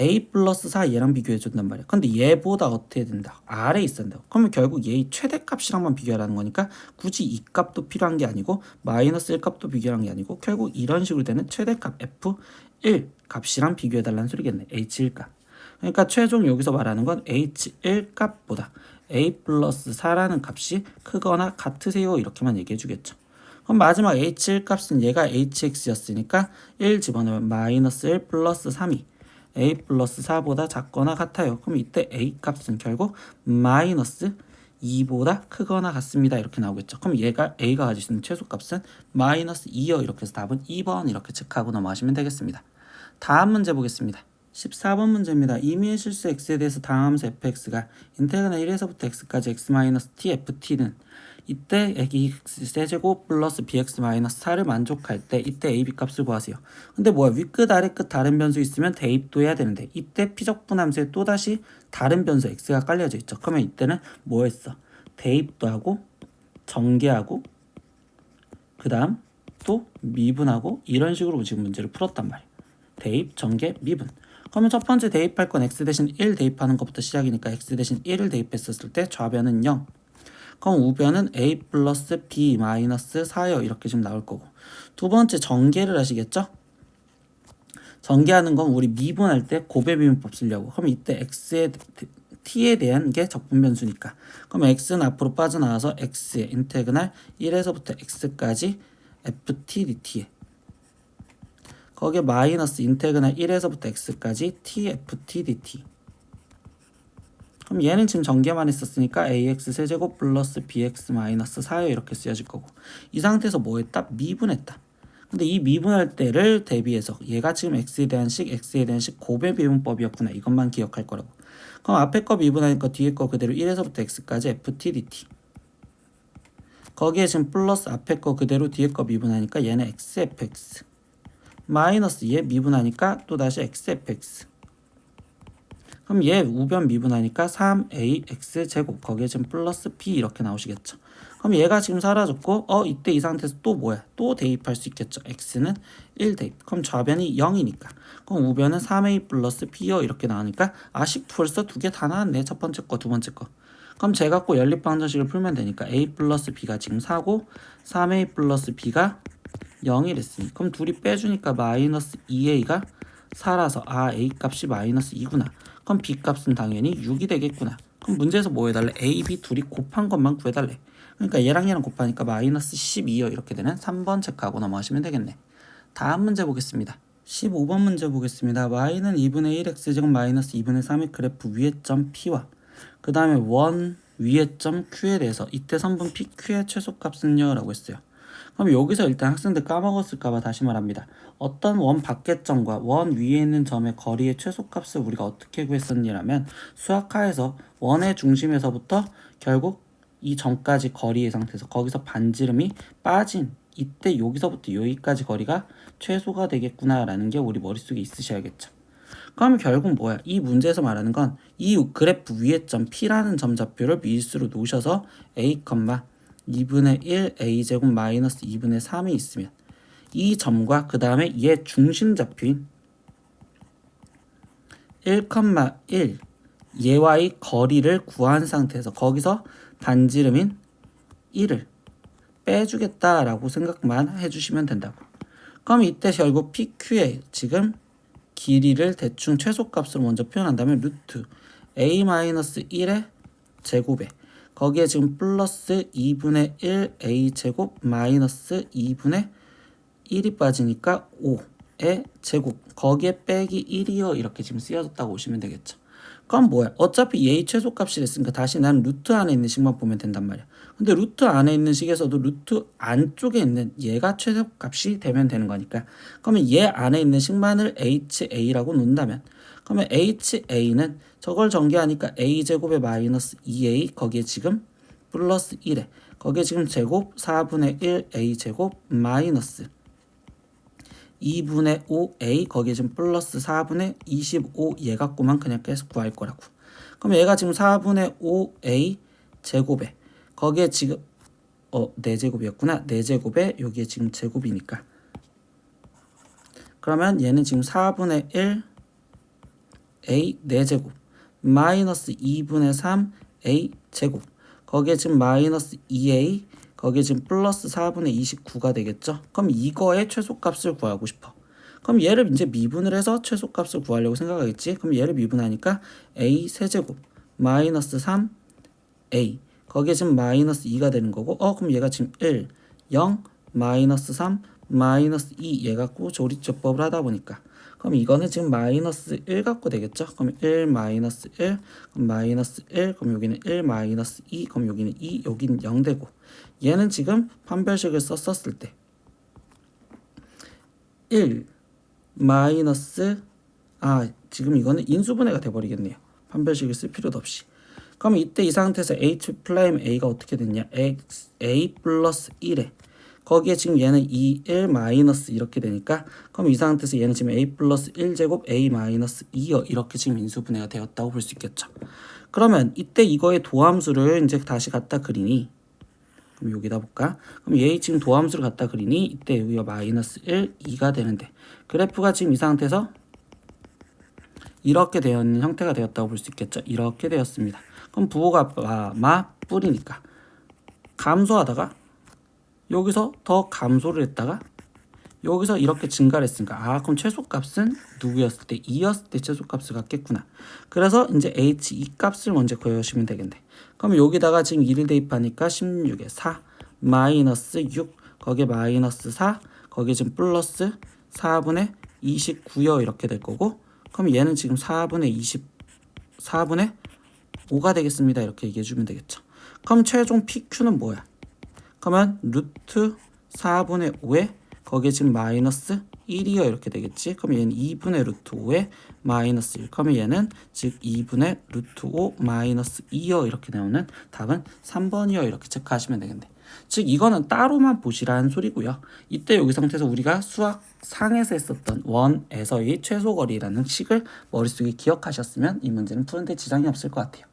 a 플러스 4 얘랑 비교해준단 말이야. 근데 얘보다 어떻게 된다? 아래에 있어야 된다. 그러면 결국 얘의 최대값이랑만 비교하라는 거니까 굳이 이 값도 필요한 게 아니고 마이너스 1 값도 비교하는 게 아니고 결국 이런 식으로 되는 최대값 f1 값이랑 비교해달라는 소리겠네. h1 값. 그러니까 최종 여기서 말하는 건 h1 값보다 a 플러스 4라는 값이 크거나 같으세요. 이렇게만 얘기해 주겠죠. 그럼 마지막 h1 값은 얘가 hx였으니까 1 집어넣으면 마이너스 1 플러스 3이 a 플러스 4보다 작거나 같아요. 그럼 이때 a 값은 결국 마이너스 2보다 크거나 같습니다. 이렇게 나오겠죠. 그럼 얘가 a가 가질 수 있는 최소값은 마이너스 2요. 이렇게 해서 답은 2번 이렇게 체크하고 넘어가시면 되겠습니다. 다음 문제 보겠습니다. 14번 문제입니다. 임의의 실수 x에 대해서 다항함수 fx가 인테그랄 1에서부터 x까지 x-t ft는 이때 x 세제곱 플러스 bx-4를 만족할 때 이때 ab 값을 구하세요. 근데 뭐야, 윗끝 아래끝 다른 변수 있으면 대입도 해야 되는데 이때 피적분함수에 또다시 다른 변수 x가 깔려져 있죠. 그러면 이때는 뭐 했어? 대입도 하고 전개하고 그 다음 또 미분하고 이런 식으로 지금 문제를 풀었단 말이에요. 대입, 전개, 미분. 그러면 첫 번째 대입할 건 x 대신 1 대입하는 것부터 시작이니까 x 대신 1을 대입했었을 때 좌변은 0. 그럼 우변은 a 플러스 b 마이너스 4요. 이렇게 지금 나올 거고. 두 번째 전개를 하시겠죠? 전개하는 건 우리 미분할 때 곱의 미분법 쓰려고. 그럼 이때 x의 t에 대한 게 적분 변수니까. 그럼 x는 앞으로 빠져나와서 x의 인테그랄 1에서부터 x까지 ft dt에 거기에 마이너스 인테그랄 1에서부터 x까지 tft dt. 그럼 얘는 지금 전개만 했었으니까 ax 세제곱 플러스 bx 마이너스 4요. 이렇게 쓰여질 거고, 이 상태에서 뭐 했다? 미분했다. 근데 이 미분할 때를 대비해서 얘가 지금 x에 대한 식 곱의 미분법이었구나. 이것만 기억할 거라고. 그럼 앞에 거 미분하니까 뒤에 거 그대로 1에서부터 x까지 ft dt. 거기에 지금 플러스 앞에 거 그대로 뒤에 거 미분하니까 얘는 xfx. 마이너스 얘 미분하니까 또다시 xfx. 그럼 얘 우변 미분하니까 3ax 제곱 거기에 지금 플러스 b 이렇게 나오시겠죠. 그럼 얘가 지금 사라졌고 이때 이 상태에서 또 뭐야? 또 대입할 수 있겠죠. x는 1 대입. 그럼 좌변이 0이니까 그럼 우변은 3a 플러스 b요. 이렇게 나오니까 벌써 두 개 다 나왔네. 첫 번째 거 두 번째 거. 그럼 제 갖고 연립방정식을 풀면 되니까 a 플러스 b가 지금 4고 3a 플러스 b가 0이랬으니 그럼 둘이 빼주니까 마이너스 2a가 4라서 a 값이 마이너스 2구나. 그럼 b 값은 당연히 6이 되겠구나. 그럼 문제에서 뭐 해달래? a, b 둘이 곱한 것만 구해달래. 그러니까 얘랑 얘랑 곱하니까 마이너스 12요. 이렇게 되는 3번 체크하고 넘어가시면 되겠네. 다음 문제 보겠습니다. 15번 문제 보겠습니다. y는 2분의 1x제곱 마이너스 2분의 3의 그래프 위의 점 p와 그 다음에 원 위의 점 q에 대해서 이때 선분 pq의 최소값은요? 라고 했어요. 그럼 여기서 일단 학생들 까먹었을까봐 다시 말합니다. 어떤 원 밖의 점과 원 위에 있는 점의 거리의 최소값을 우리가 어떻게 구했었냐면 수학하에서 원의 중심에서부터 결국 이 점까지 거리의 상태에서 거기서 반지름이 빠진 이때 여기서부터 여기까지 거리가 최소가 되겠구나라는 게 우리 머릿속에 있으셔야겠죠. 그럼 결국 뭐야? 이 문제에서 말하는 건 이 그래프 위의 점 P라는 점좌표를 밀수로 놓으셔서 A, 2분의 1 A제곱 마이너스 2분의 3이 있으면 이 점과 그 다음에 얘 중심좌표인 1,1 얘와의 거리를 구한 상태에서 거기서 반지름인 1을 빼주겠다라고 생각만 해주시면 된다고. 그럼 이때 결국 PQ의 지금 길이를 대충 최소값으로 먼저 표현한다면 루트 A-1의 제곱에 거기에 지금 플러스 2분의 1 A제곱 마이너스 2분의 1이 빠지니까 5의 제곱 거기에 빼기 1이요 이렇게 지금 쓰여졌다고 보시면 되겠죠. 그럼 뭐야? 어차피 얘의 최소값이 됐으니까 다시 난 루트 안에 있는 식만 보면 된단 말이야. 근데 루트 안에 있는 식에서도 루트 안쪽에 있는 얘가 최소값이 되면 되는 거니까 그러면 얘 안에 있는 식만을 HA라고 놓는다면 그러면 HA는 저걸 전개하니까 A제곱에 마이너스 2A 거기에 지금 플러스 1에 거기에 지금 제곱 4분의 1 A제곱 마이너스 2분의 5A 거기에 지금 플러스 4분의 25 얘 갖고만 그냥 계속 구할 거라고. 그럼 얘가 지금 4분의 5A 제곱에 거기에 지금 4제곱이었구나. 4제곱에 여기에 지금 제곱이니까 그러면 얘는 지금 4분의 1 A 4제곱 마이너스 2분의 3 A 제곱 거기에 지금 마이너스 2A 거기에 지금 플러스 4분의 29가 되겠죠. 그럼 이거의 최소값을 구하고 싶어. 그럼 얘를 이제 미분을 해서 최소값을 구하려고 생각하겠지. 그럼 얘를 미분하니까 A 세제곱 마이너스 3A 거기에 지금 마이너스 2가 되는 거고 그럼 얘가 지금 1, 0, 마이너스 3, 마이너스 2 얘 갖고 조리조법을 하다 보니까 그럼 이거는 지금 마이너스 1 갖고 되겠죠. 그럼 1 마이너스 1 그럼 마이너스 1 그럼 여기는 1 마이너스 2 그럼 여기는 2 여기는 0 되고 얘는 지금 판별식을 썼을 때 1 마이너스 지금 이거는 인수분해가 돼버리겠네요. 판별식을 쓸 필요도 없이. 그럼 이때 이 상태에서 H 플라임 A가 어떻게 됐냐? A 플러스 1에 거기에 지금 얘는 2, 1 마이너스 이렇게 되니까 그럼 이 상태에서 얘는 지금 A 플러스 1제곱 A 마이너스 2요 이렇게 지금 인수분해가 되었다고 볼 수 있겠죠. 그러면 이때 이거의 도함수를 이제 다시 갖다 그리니 그럼 여기다 볼까? 그럼 얘 지금 도함수를 갖다 그리니 이때 여기가 마이너스 1, 2가 되는데 그래프가 지금 이 상태에서 이렇게 되어 있는 형태가 되었다고 볼 수 있겠죠. 이렇게 되었습니다. 그럼 부호가 뿌리니까 감소하다가 여기서 더 감소를 했다가 여기서 이렇게 증가를 했으니까 그럼 최소값은 누구였을 때 2였을 때 최소값을 갖겠구나. 그래서 이제 H2 값을 먼저 구해오시면 되겠네. 그럼 여기다가 지금 2를 대입하니까 16에 4 마이너스 6 거기에 마이너스 4 거기에 지금 플러스 4분의 29요 이렇게 될 거고 그럼 얘는 지금 4분의 5가 되겠습니다. 이렇게 얘기해주면 되겠죠. 그럼 최종 PQ는 뭐야? 그러면 루트 4분의 5에 거기에 지금 마이너스 1이요 이렇게 되겠지. 그럼 얘는 2분의 루트 5에 마이너스 1. 그러면 얘는 즉 2분의 루트 5 마이너스 2요 이렇게 나오는 답은 3번이요 이렇게 체크하시면 되겠네. 즉 이거는 따로만 보시라는 소리고요. 이때 여기 상태에서 우리가 수학 상에서 했었던 원에서의 최소거리라는 식을 머릿속에 기억하셨으면 이 문제는 푸는데 지장이 없을 것 같아요.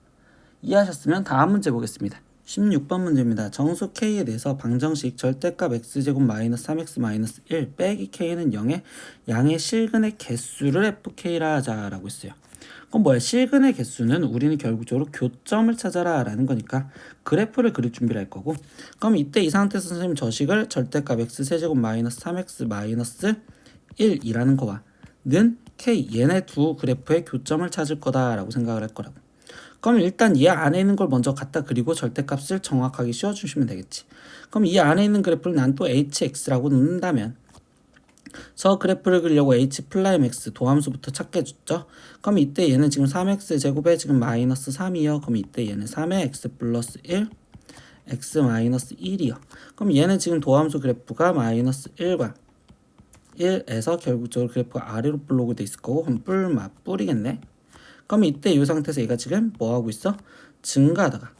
이해하셨으면 다음 문제 보겠습니다. 16번 문제입니다. 정수 K에 대해서 방정식 절대값 X제곱 마이너스 3X 마이너스 1 빼기 K는 0의 양의 실근의 개수를 FK라 하자라고 했어요. 그럼 뭐야? 실근의 개수는 우리는 결국적으로 교점을 찾아라 라는 거니까 그래프를 그릴 준비를 할 거고 그럼 이때 이 상태에서 선생님 저식을 절대값 X세제곱 마이너스 3X 마이너스 1이라는 거와 는 K 얘네 두 그래프의 교점을 찾을 거다라고 생각을 할 거라고. 그럼 일단 이 안에 있는 걸 먼저 갖다 그리고 절대값을 정확하게 씌워주시면 되겠지. 그럼 이 안에 있는 그래프를 난 또 hx라고 놓는다면 저 그래프를 그리려고 h 플라임 x 도함수부터 찾게 해줬죠. 그럼 이때 얘는 지금 3x 제곱에 지금 마이너스 3이요. 그럼 이때 얘는 3의 x 플러스 1 x-1이요. 그럼 얘는 지금 도함수 그래프가 마이너스 1과 1에서 결국적으로 그래프가 아래로 블록이 돼 있을 거고, 그럼 뿔이겠네. 그럼 이때 이 상태에서 얘가 지금 뭐 하고 있어? 증가하다가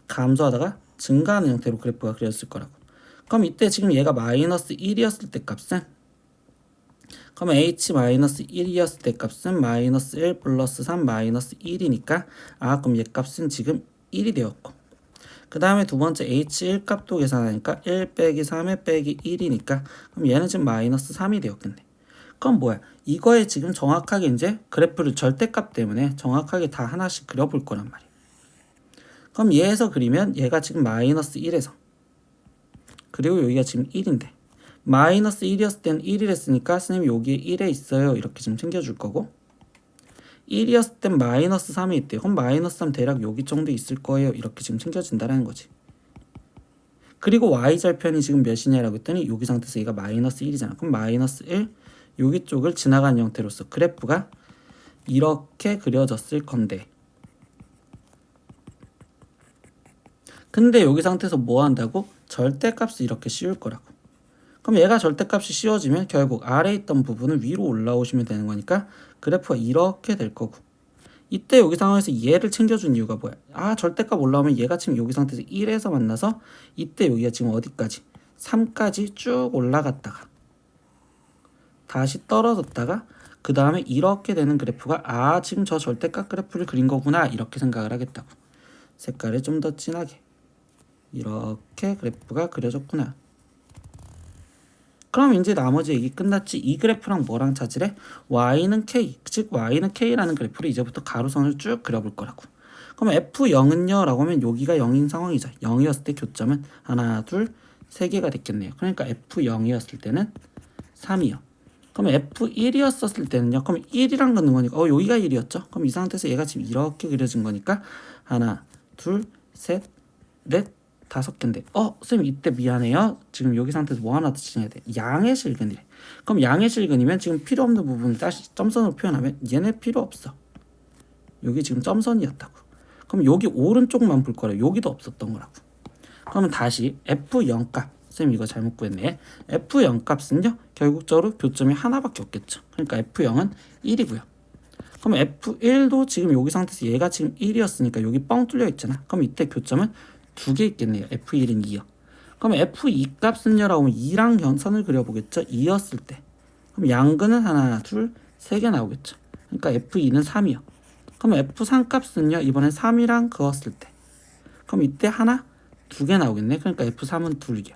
감소하다가 증가하는 형태로 그래프가 그려졌을 거라고. 그럼 이때 지금 얘가 마이너스 1이었을 때 값은, 그러면 h-1이었을 때 값은 마이너스 1 플러스 3 마이너스 1이니까 그럼 얘 값은 지금 1이 되었고, 그 다음에 두 번째 h1 값도 계산하니까 1 빼기 3에 빼기 1이니까 그럼 얘는 지금 마이너스 3이 되었겠네. 그럼 뭐야? 이거에 지금 정확하게 이제 그래프를 절대값 때문에 정확하게 다 하나씩 그려볼 거란 말이야. 그럼 얘에서 그리면 얘가 지금 마이너스 1에서, 그리고 여기가 지금 1인데 마이너스 1이었을 때는 1이랬으니까 선생님이 여기에 1에 있어요 이렇게 지금 챙겨줄 거고, 1이었을 땐 마이너스 3이 있대요. 그럼 마이너스 3 대략 여기 정도 있을 거예요 이렇게 지금 챙겨준다라는 거지. 그리고 y절편이 지금 몇이냐라고 했더니 여기 상태에서 얘가 마이너스 1이잖아. 그럼 마이너스 1 여기 쪽을 지나가는 형태로서 그래프가 이렇게 그려졌을 건데, 근데 여기 상태에서 뭐 한다고? 절대값을 이렇게 씌울 거라고. 그럼 얘가 절대값이 씌워지면 결국 아래에 있던 부분을 위로 올라오시면 되는 거니까 그래프가 이렇게 될 거고, 이때 여기 상황에서 얘를 챙겨준 이유가 뭐야? 절대값 올라오면 얘가 지금 여기 상태에서 1에서 만나서 이때 여기가 지금 어디까지? 3까지 쭉 올라갔다가 다시 떨어졌다가 그 다음에 이렇게 되는 그래프가 지금 저 절대값 그래프를 그린 거구나 이렇게 생각을 하겠다고. 색깔을 좀 더 진하게 이렇게 그래프가 그려졌구나. 그럼 이제 나머지 얘기 끝났지. 이 그래프랑 뭐랑 찾으래? y는 k, 즉 y는 k라는 그래프를 이제부터 가로선을 쭉 그려볼 거라고. 그럼 f0은요 라고 하면 여기가 0인 상황이죠. 0이었을 때 교점은 하나 둘 3개가 됐겠네요. 그러니까 f0이었을 때는 3이요. 그럼 f1이었을 때는요, 그럼 1이랑 긋는 거니까 여기가 1이었죠. 그럼 이 상태에서 얘가 지금 이렇게 그려진 거니까 하나 둘 셋 넷 5개인데 선생님 이때 미안해요. 지금 여기 상태에서 뭐 하나 더 지내야 돼. 양의 실근이래. 그럼 양의 실근이면 지금 필요 없는 부분을 다시 점선으로 표현하면 얘네 필요 없어. 여기 지금 점선이었다고. 그럼 여기 오른쪽만 볼 거래. 여기도 없었던 거라고. 그러면 다시 F0 값. 선생님 이거 잘못 구했네. F0 값은요. 결국적으로 교점이 하나밖에 없겠죠. 그러니까 F0은 1이고요. 그럼 F1도 지금 여기 상태에서 얘가 지금 1이었으니까 여기 뻥 뚫려 있잖아. 그럼 이때 교점은 2개 있겠네요. F1은 2요. 그럼 F2 값은요 라고 하면 2랑 연선을 그려보겠죠. 2였을 때. 그럼 양근은 하나, 둘, 3개 나오겠죠. 그러니까 F2는 3이요. 그럼 F3 값은요 이번엔 3이랑 그었을 때. 그럼 이때 하나, 2개 나오겠네. 그러니까 F3은 2개요.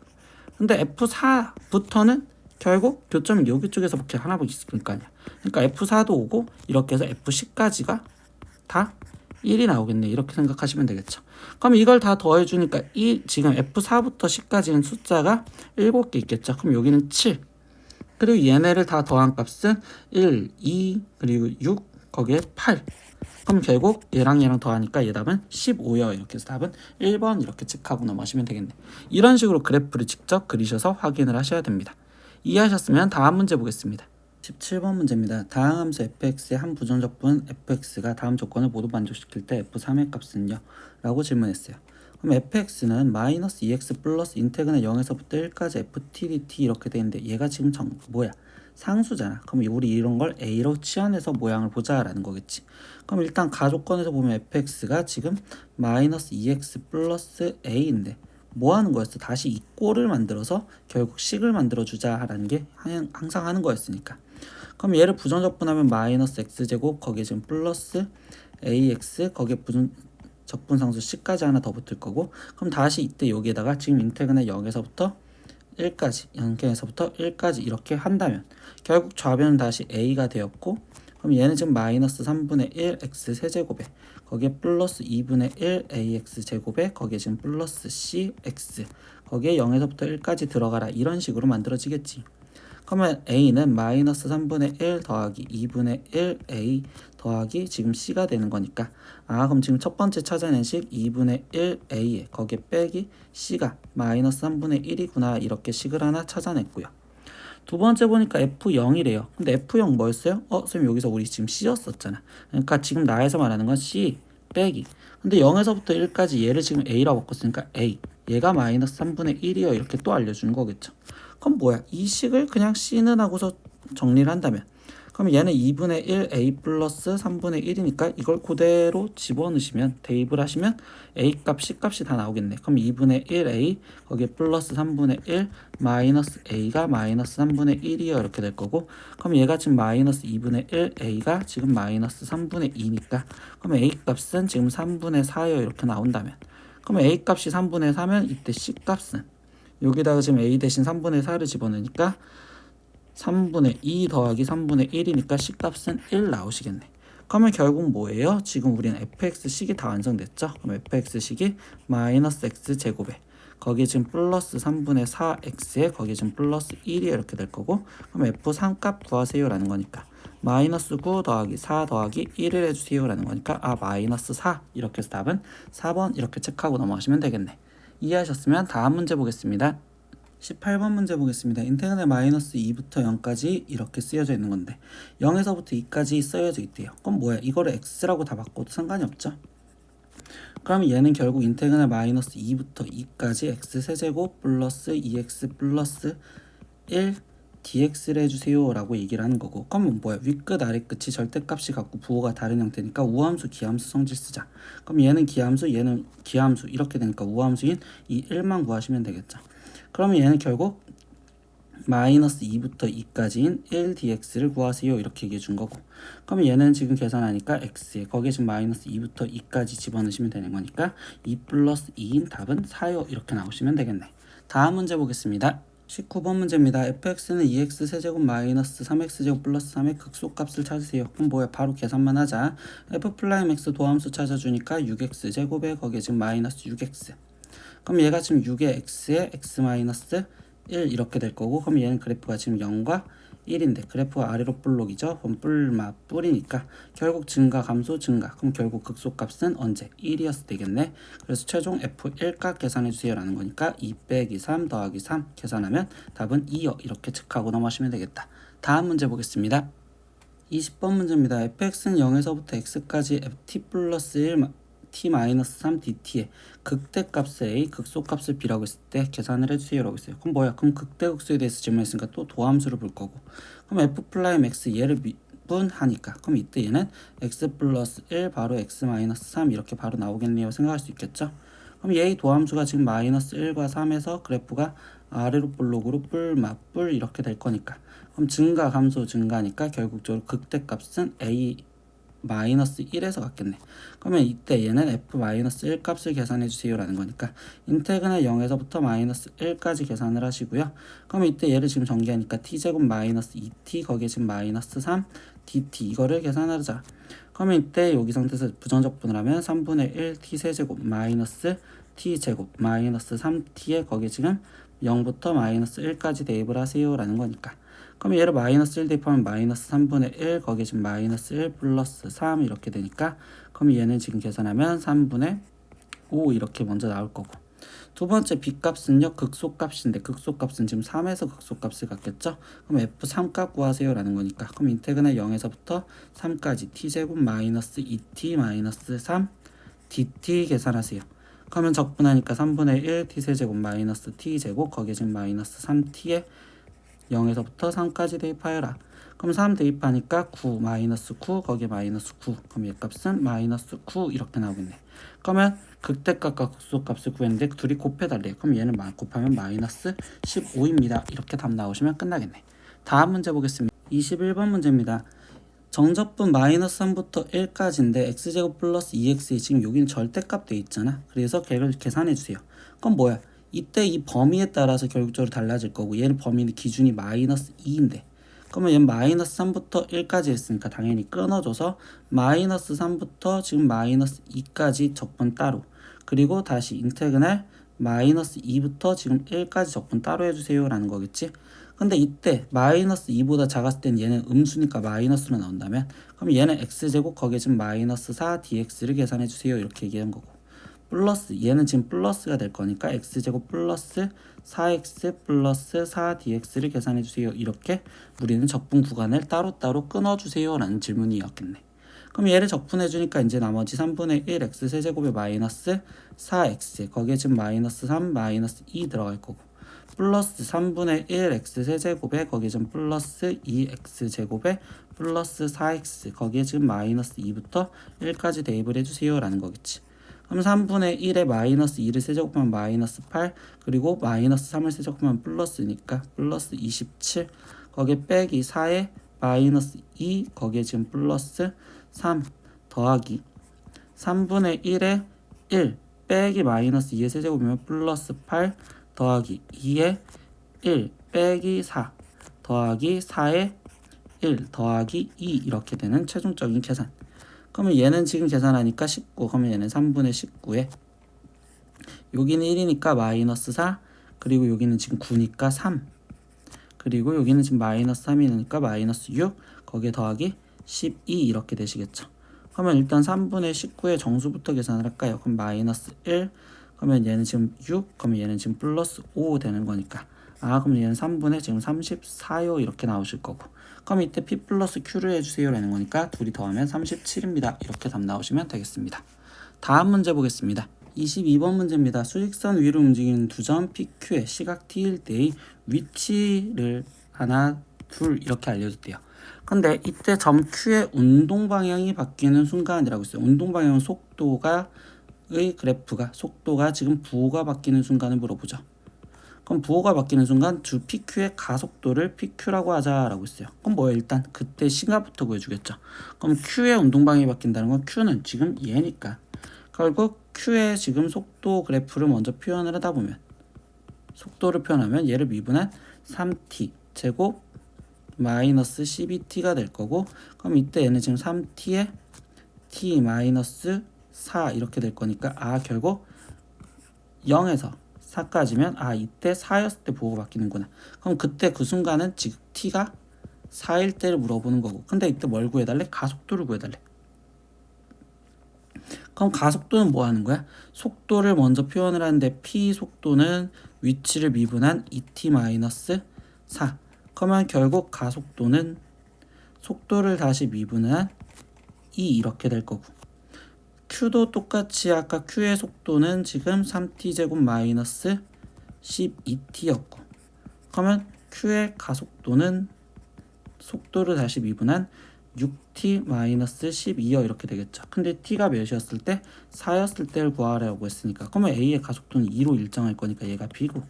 근데 F4부터는 결국 교점이 여기 쪽에서 밖에 하나밖에 있을 거 아니야. 그러니까 F4도 오고 이렇게 해서 F10까지가 다 1이 나오겠네. 이렇게 생각하시면 되겠죠. 그럼 이걸 다 더해주니까 지금 F4부터 10까지는 숫자가 7개 있겠죠. 그럼 여기는 7. 그리고 얘네를 다 더한 값은 1, 2, 그리고 6, 거기에 8. 그럼 결국 얘랑 더하니까 얘 답은 15요. 이렇게 해서 답은 1번 이렇게 체크하고 넘어가시면 되겠네. 이런 식으로 그래프를 직접 그리셔서 확인을 하셔야 됩니다. 이해하셨으면 다음 문제 보겠습니다. 17번 문제입니다. 다항 함수 fx의 한 부정적분 fx가 다음 조건을 모두 만족시킬 때 f3의 값은요? 라고 질문했어요. 그럼 fx는 마이너스 2x 플러스 인테그널 0에서부터 1까지 ft dt 이렇게 되는데 얘가 지금 뭐야? 상수잖아. 그럼 우리 이런 걸 a로 치환해서 모양을 보자라는 거겠지. 그럼 일단 가조건에서 보면 fx가 지금 마이너스 2x 플러스 a인데 뭐 하는 거였어? 다시 이 꼴을 만들어서 결국 식을 만들어주자라는 게 항상 하는 거였으니까. 그럼 얘를 부정적분하면 마이너스 x제곱 거기에 지금 플러스 ax 거기에 적분상수 c까지 하나 더 붙을 거고, 그럼 다시 이때 여기에다가 지금 인테그널 0에서부터 1까지 0에서부터 1까지 이렇게 한다면 결국 좌변은 다시 a가 되었고, 그럼 얘는 지금 마이너스 3분의 1 x 세제곱에 거기에 플러스 2분의 1 ax 제곱에 거기에 지금 플러스 cx 거기에 0에서부터 1까지 들어가라 이런 식으로 만들어지겠지. 그러면 a는 마이너스 3분의 1 더하기 2분의 1 a 더하기 지금 c가 되는 거니까 그럼 지금 첫 번째 찾아낸 식 2분의 1 a에 거기에 빼기 c가 마이너스 3분의 1이구나 이렇게 식을 하나 찾아냈고요. 두 번째 보니까 F0이래요. 근데 F0 뭐였어요? 선생님 여기서 우리 지금 C였었잖아. 그러니까 지금 나에서 말하는 건 C 빼기. 근데 0에서부터 1까지 얘를 지금 A라고 바꿨으니까 A. 얘가 마이너스 3분의 1이요 이렇게 또 알려주는 거겠죠. 그럼 뭐야? 이 식을 그냥 C는 하고서 정리를 한다면 그럼 얘는 2분의 1 A 플러스 3분의 1이니까 이걸 그대로 집어넣으시면 대입을 하시면 A 값, C 값이 다 나오겠네. 그럼 2분의 1 A 거기에 플러스 3분의 1 마이너스 A가 마이너스 3분의 1이요 이렇게 될 거고 그럼 얘가 지금 마이너스 2분의 1 A가 지금 마이너스 3분의 2니까 그럼 A 값은 지금 3분의 4요 이렇게 나온다면 그럼 A 값이 3분의 4면 이때 C 값은 여기다가 지금 A 대신 3분의 4를 집어넣으니까 3분의 2 더하기 3분의 1이니까 C값은 1 나오시겠네. 그러면 결국 뭐예요? 지금 우리는 fx식이 다 완성됐죠? 그럼 fx식이 마이너스 x제곱에 거기에 지금 플러스 3분의 4x에 거기에 지금 플러스 1이 이렇게 될 거고 그럼 f3 값 구하세요 라는 거니까 마이너스 9 더하기 4 더하기 1을 해주세요 라는 거니까 마이너스 4 이렇게 해서 답은 4번 이렇게 체크하고 넘어가시면 되겠네. 이해하셨으면 다음 문제 보겠습니다. 18번 문제 보겠습니다. 인테그랄 마이너스 2부터 0까지 이렇게 쓰여져 있는 건데 0에서부터 2까지 쓰여져 있대요. 그럼 뭐야? 이거를 x라고 다 바꿔도 상관이 없죠? 그럼 얘는 결국 인테그랄 마이너스 2부터 2까지 x세제곱 플러스 2x 플러스 1 dx를 해주세요 라고 얘기를 하는 거고 그러면 뭐야? 윗끝 아래끝이 절대값이 같고 부호가 다른 형태니까 우함수 기함수 성질 쓰자. 그럼 얘는 기함수 얘는 기함수 이렇게 되니까 우함수인 이 1만 구하시면 되겠죠. 그러면 얘는 결국 마이너스 2부터 2까지인 1dx를 구하세요 이렇게 얘기해 준 거고 그러면 얘는 지금 계산하니까 x에 거기에 지금 마이너스 2부터 2까지 집어넣으시면 되는 거니까 2 플러스 2인 답은 4요 이렇게 나오시면 되겠네. 다음 문제 보겠습니다. 19번 문제입니다. fx는 2x 세제곱 마이너스 3x제곱 플러스 3의 극소값을 찾으세요. 그럼 뭐야? 바로 계산만 하자. f'(x) 도함수 찾아주니까 6x 제곱에 거기에 지금 마이너스 6x 그럼 얘가 지금 6의 x에 x 마이너스 1 이렇게 될 거고 그럼 얘는 그래프가 지금 0과 1인데 그래프가 아래로 볼록이죠. 그럼 뿔이니까 결국 증가 감소 증가 그럼 결국 극소값은 언제? 1이었을 때겠네. 그래서 최종 f1 값 계산해 주세요 라는 거니까 2 빼기 3 더하기 3 계산하면 답은 2요 이렇게 체크하고 넘어가시면 되겠다. 다음 문제 보겠습니다. 20번 문제입니다. fx는 0에서부터 x까지 ft 플러스 1 t-3 dt의 극대값을 a, 극소값을 b라고 했을 때 계산을 해주세요 라고 했어요. 그럼 뭐야? 그럼 극대극소에 대해서 질문했으니까 또 도함수를 볼 거고 그럼 f'(x) 얘를 미분하니까 그럼 이때 얘는 x 플러스 1 바로 x 마이너스 3 이렇게 바로 나오겠네요 생각할 수 있겠죠? 그럼 얘의 도함수가 지금 마이너스 1과 3에서 그래프가 아래로 볼록으로 뿔 이렇게 될 거니까 그럼 증가 감소 증가니까 결국적으로 극대값은 a 마이너스 1에서 같겠네. 그러면 이때 얘는 f-1 값을 계산해 주세요 라는 거니까 인테그랄 0에서부터 마이너스 1까지 계산을 하시고요. 그러면 이때 얘를 지금 전개하니까 t제곱 마이너스 2t 거기에 지금 마이너스 3 dt 이거를 계산하자. 그러면 이때 여기 상태에서 부정적분을 하면 3분의 1 t 세제곱 마이너스 t제곱 마이너스 3t에 거기에 지금 0부터 마이너스 1까지 대입을 하세요 라는 거니까 그럼 얘를 마이너스 1 대입하면 마이너스 3분의 1 거기에 지금 마이너스 1 플러스 3 이렇게 되니까 그럼 얘는 지금 계산하면 3분의 5 이렇게 먼저 나올 거고 두 번째 b값은요 극소값인데 극소값은 지금 3에서 극소값을 갖겠죠. 그럼 f3 값 구하세요 라는 거니까 그럼 인테그랄 0에서부터 3까지 t제곱 마이너스 2t 마이너스 3 dt 계산하세요. 그러면 적분하니까 3분의 1 t세제곱 마이너스 t제곱 거기에 지금 마이너스 3t에 0에서부터 3까지 대입하여라. 그럼 3 대입하니까 9 마이너스 9 거기에 마이너스 9 그럼 얘 값은 마이너스 9 이렇게 나오겠네. 그러면 극대값과 극소값을 구했는데 둘이 곱해달래요. 그럼 얘는 곱하면 마이너스 15입니다. 이렇게 답 나오시면 끝나겠네. 다음 문제 보겠습니다. 21번 문제입니다. 정적분 마이너스 3부터 1까지인데 x제곱 플러스 2x 지금 여기는 절대값 돼 있잖아. 그래서 걔를 계산해 주세요. 그럼 뭐야? 이때 이 범위에 따라서 결국적으로 달라질 거고 얘는 범위는 기준이 마이너스 2인데 그러면 얘는 마이너스 3부터 1까지 했으니까 당연히 끊어줘서 마이너스 3부터 지금 마이너스 2까지 적분 따로 그리고 다시 인테그랄 마이너스 2부터 지금 1까지 적분 따로 해주세요 라는 거겠지. 근데 이때 마이너스 2보다 작았을 땐 얘는 음수니까 마이너스로 나온다면 그럼 얘는 x제곱 거기에 지금 마이너스 4 dx를 계산해 주세요 이렇게 얘기한 거고 플러스 얘는 지금 플러스가 될 거니까 x제곱 플러스 4x 플러스 4dx를 계산해 주세요 이렇게 우리는 적분 구간을 따로따로 끊어주세요 라는 질문이었겠네. 그럼 얘를 적분해 주니까 이제 나머지 3분의 1 x 세제곱에 마이너스 4x 거기에 지금 마이너스 3 마이너스 2 들어갈 거고 플러스 3분의 1 x 세제곱에 거기에 지금 플러스 2x 제곱에 플러스 4x 거기에 지금 마이너스 2부터 1까지 대입을 해주세요 라는 거겠지. 그럼 3분의 1에 마이너스 2를 세제곱하면 마이너스 8 그리고 마이너스 3을 세제곱하면 플러스니까 플러스 27 거기에 빼기 4에 마이너스 2 거기에 지금 플러스 3 더하기 3분의 1에 1 빼기 마이너스 2의 세제곱이면 플러스 8 더하기 2에 1 빼기 4 더하기 4에 1 더하기 2 이렇게 되는 최종적인 계산. 그러면 얘는 지금 계산하니까 19 그러면 얘는 3분의 19에 여기는 1이니까 마이너스 4 그리고 여기는 지금 9니까 3 그리고 여기는 지금 마이너스 3이니까 마이너스 6 거기에 더하기 12 이렇게 되시겠죠. 그러면 일단 3분의 19의 정수부터 계산을 할까요? 그럼 마이너스 1 그러면 얘는 지금 6 그러면 얘는 지금 플러스 5 되는 거니까 그럼 얘는 3분의 지금 34요 이렇게 나오실 거고 그럼 이때 P 플러스 Q를 해주세요 라는 거니까 둘이 더하면 37입니다. 이렇게 답 나오시면 되겠습니다. 다음 문제 보겠습니다. 22번 문제입니다. 수직선 위로 움직이는 두 점 PQ의 시각 T일 때의 위치를 하나, 둘 이렇게 알려줬대요. 근데 이때 점 Q의 운동 방향이 바뀌는 순간이라고 있어요. 운동 방향은 속도가 지금 부호가 바뀌는 순간을 물어보죠. 그럼 부호가 바뀌는 순간 주 PQ의 가속도를 PQ라고 하자라고 있어요. 그럼 뭐예요? 일단 그때 시간부터 구해주겠죠. 그럼 Q의 운동 방향이 바뀐다는 건 Q는 지금 얘니까 결국 Q의 지금 속도 그래프를 먼저 표현을 하다 보면 속도를 표현하면 얘를 미분한 3t 제곱 마이너스 12t가 될 거고 그럼 이때 얘는 지금 3t에 t 마이너스 4 이렇게 될 거니까 결국 0에서 4까지면 이때 4였을 때 부호가 바뀌는구나. 그럼 그때 그 순간은 지금 t가 4일 때를 물어보는 거고 근데 이때 뭘 구해달래? 가속도를 구해달래. 그럼 가속도는 뭐 하는 거야? 속도를 먼저 표현을 하는데 p 속도는 위치를 미분한 2t-4 그러면 결국 가속도는 속도를 다시 미분한 2 이렇게 될 거고 Q도 똑같이 아까 Q의 속도는 지금 3t제곱 마이너스 12t였고 그러면 Q의 가속도는 속도를 다시 미분한 6t 마이너스 12여 이렇게 되겠죠. 근데 t가 몇이었을 때? 4였을 때를 구하라고 했으니까 그러면 a의 가속도는 2로 일정할 거니까 얘가 b고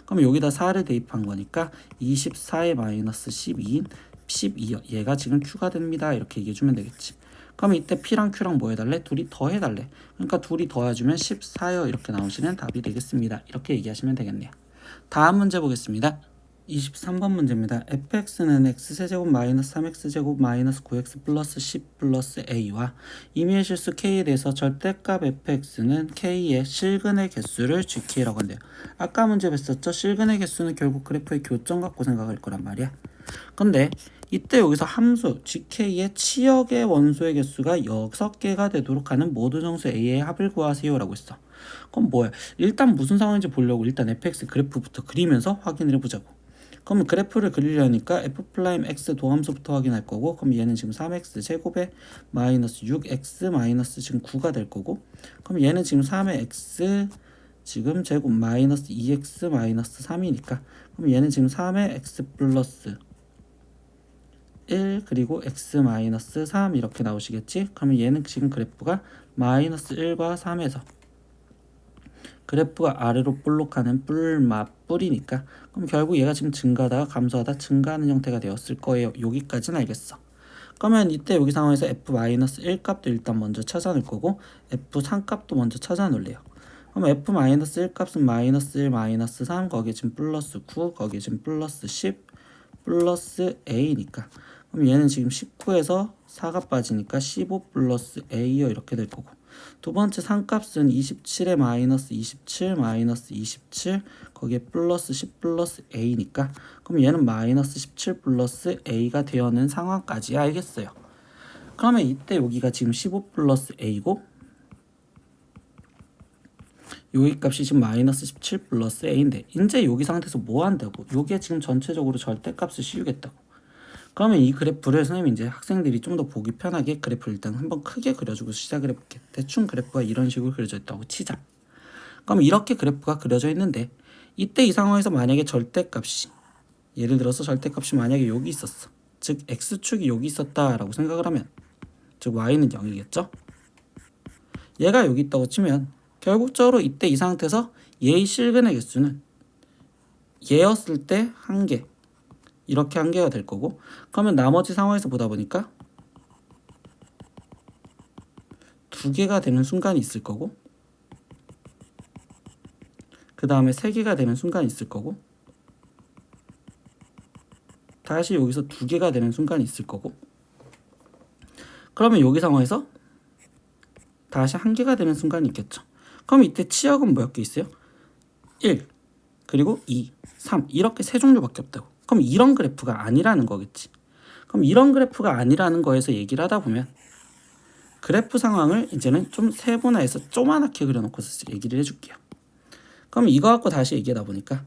그러면 여기다 4를 대입한 거니까 24의 마이너스 12인 12여 얘가 지금 q가 됩니다. 이렇게 얘기해주면 되겠지. 그럼 이때 p랑 q랑 뭐 해달래? 둘이 더해달래. 그러니까 둘이 더해주면 14여 이렇게 나오시는 답이 되겠습니다. 이렇게 얘기하시면 되겠네요. 다음 문제 보겠습니다. 23번 문제입니다. fx는 x세제곱 마이너스 3x제곱 마이너스 9x 플러스 10 플러스 a와 임의의 실수 k에 대해서 절대값 fx는 k의 실근의 개수를 gk라고 한대요. 아까 문제 뵀었죠? 실근의 개수는 결국 그래프의 교점 갖고 생각할 거란 말이야. 근데 이때 여기서 함수 gk의 치역의 원소의 개수가 6개가 되도록 하는 모든 정수 a의 합을 구하세요 라고 했어. 그럼 뭐야? 일단 무슨 상황인지 보려고 일단 fx 그래프부터 그리면서 확인을 해보자고. 그럼 그래프를 그리려니까 f'x 도함수부터 확인할 거고 그럼 얘는 지금 3x 제곱에 마이너스 6x 마이너스 지금 9가 될 거고 그럼 얘는 지금 3의 x 지금 제곱 마이너스 2x 마이너스 3이니까 그럼 얘는 지금 3의 x 플러스 1 그리고 x 마이너스 3 이렇게 나오시겠지? 그러면 얘는 지금 그래프가 마이너스 1과 3에서 그래프가 아래로 볼록하는 뿔이니까 그럼 결국 얘가 지금 증가하다가 감소하다 증가하는 형태가 되었을 거예요. 여기까지는 알겠어. 그러면 이때 여기 상황에서 f-1 값도 일단 먼저 찾아놓을 거고 f3 값도 먼저 찾아놓을래요. 그럼 f-1 값은 마이너스 1 마이너스 3 거기에 지금 플러스 9 거기에 지금 플러스 10 플러스 a니까 그럼 얘는 지금 19에서 4가 빠지니까 15 플러스 a요 이렇게 될 거고 두 번째 상값은 27에 마이너스 27 마이너스 27 거기에 플러스 10 플러스 a니까 그럼 얘는 마이너스 17 플러스 a가 되어는 상황까지 알겠어요. 그러면 이때 여기가 지금 15 플러스 a고 여기 값이 지금 마이너스 17 플러스 a인데 이제 여기 상태에서 뭐 한다고? 여기에 지금 전체적으로 절대값을 씌우겠다고. 그러면 이 그래프를 선생님이 이제 학생들이 좀 더 보기 편하게 그래프를 일단 한번 크게 그려주고 시작을 해볼게. 대충 그래프가 이런 식으로 그려져 있다고 치자. 그럼 이렇게 그래프가 그려져 있는데 이때 이 상황에서 만약에 절대값이, 예를 들어서 절대값이 만약에 여기 있었어. 즉 x축이 여기 있었다라고 생각을 하면, 즉 y는 0이겠죠. 얘가 여기 있다고 치면 결국적으로 이때 이 상태에서 얘의 실근의 개수는 얘였을 때 1개, 이렇게 1개가 될 거고, 그러면 나머지 상황에서 보다 보니까 2개가 되는 순간이 있을 거고, 그 다음에 3개가 되는 순간이 있을 거고, 다시 여기서 2개가 되는 순간이 있을 거고, 그러면 여기 상황에서 다시 1개가 되는 순간이 있겠죠. 그럼 이때 치역은 몇 개 있어요? 1, 그리고 2, 3 이렇게 세 종류밖에 없다고. 그럼 이런 그래프가 아니라는 거겠지. 그럼 이런 그래프가 아니라는 거에서 얘기를 하다 보면 그래프 상황을 이제는 좀 세분화해서 조그맣게 그려놓고서 얘기를 해줄게요. 그럼 이거 갖고 다시 얘기하다 보니까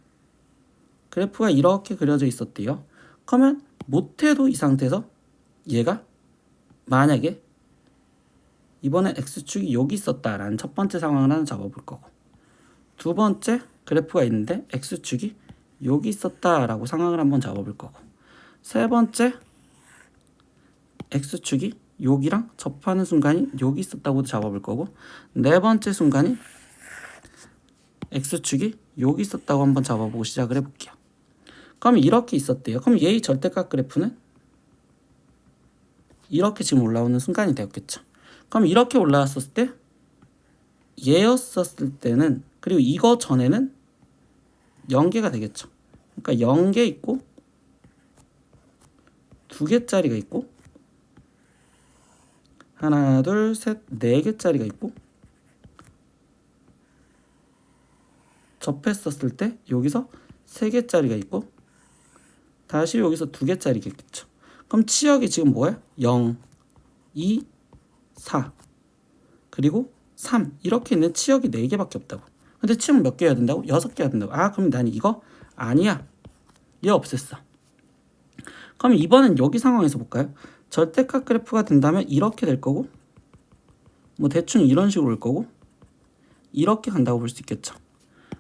그래프가 이렇게 그려져 있었대요. 그러면 못해도 이 상태에서 얘가 만약에 이번에 x축이 여기 있었다라는 첫 번째 상황을 하나 잡아볼 거고, 두 번째 그래프가 있는데 x축이 여기 있었다라고 상황을 한번 잡아볼 거고, 세 번째 x축이 여기랑 접하는 순간이 여기 있었다고도 잡아볼 거고, 네 번째 순간이 x축이 여기 있었다고 한번 잡아보고 시작을 해볼게요. 그럼 이렇게 있었대요. 그럼 얘의 절대값 그래프는 이렇게 지금 올라오는 순간이 되었겠죠. 그럼 이렇게 올라왔었을 때 얘였었을 때는, 그리고 이거 전에는 0개가 되겠죠. 그러니까 0개 있고 2개짜리가 있고 하나 둘 셋 4개짜리가 있고, 접했었을 때 여기서 3개짜리가 있고 다시 여기서 2개짜리겠죠. 그럼 치역이 지금 뭐예요? 0, 2, 4 그리고 3 이렇게 있는 치역이 4개밖에 없다고. 근데 치역 몇 개여야 된다고? 6개여야 된다고. 아, 그럼 난 이거 아니야, 얘 없앴어. 그럼 이번엔 여기 상황에서 볼까요? 절대값 그래프가 된다면 이렇게 될 거고, 뭐 대충 이런 식으로 올 거고, 이렇게 간다고 볼 수 있겠죠.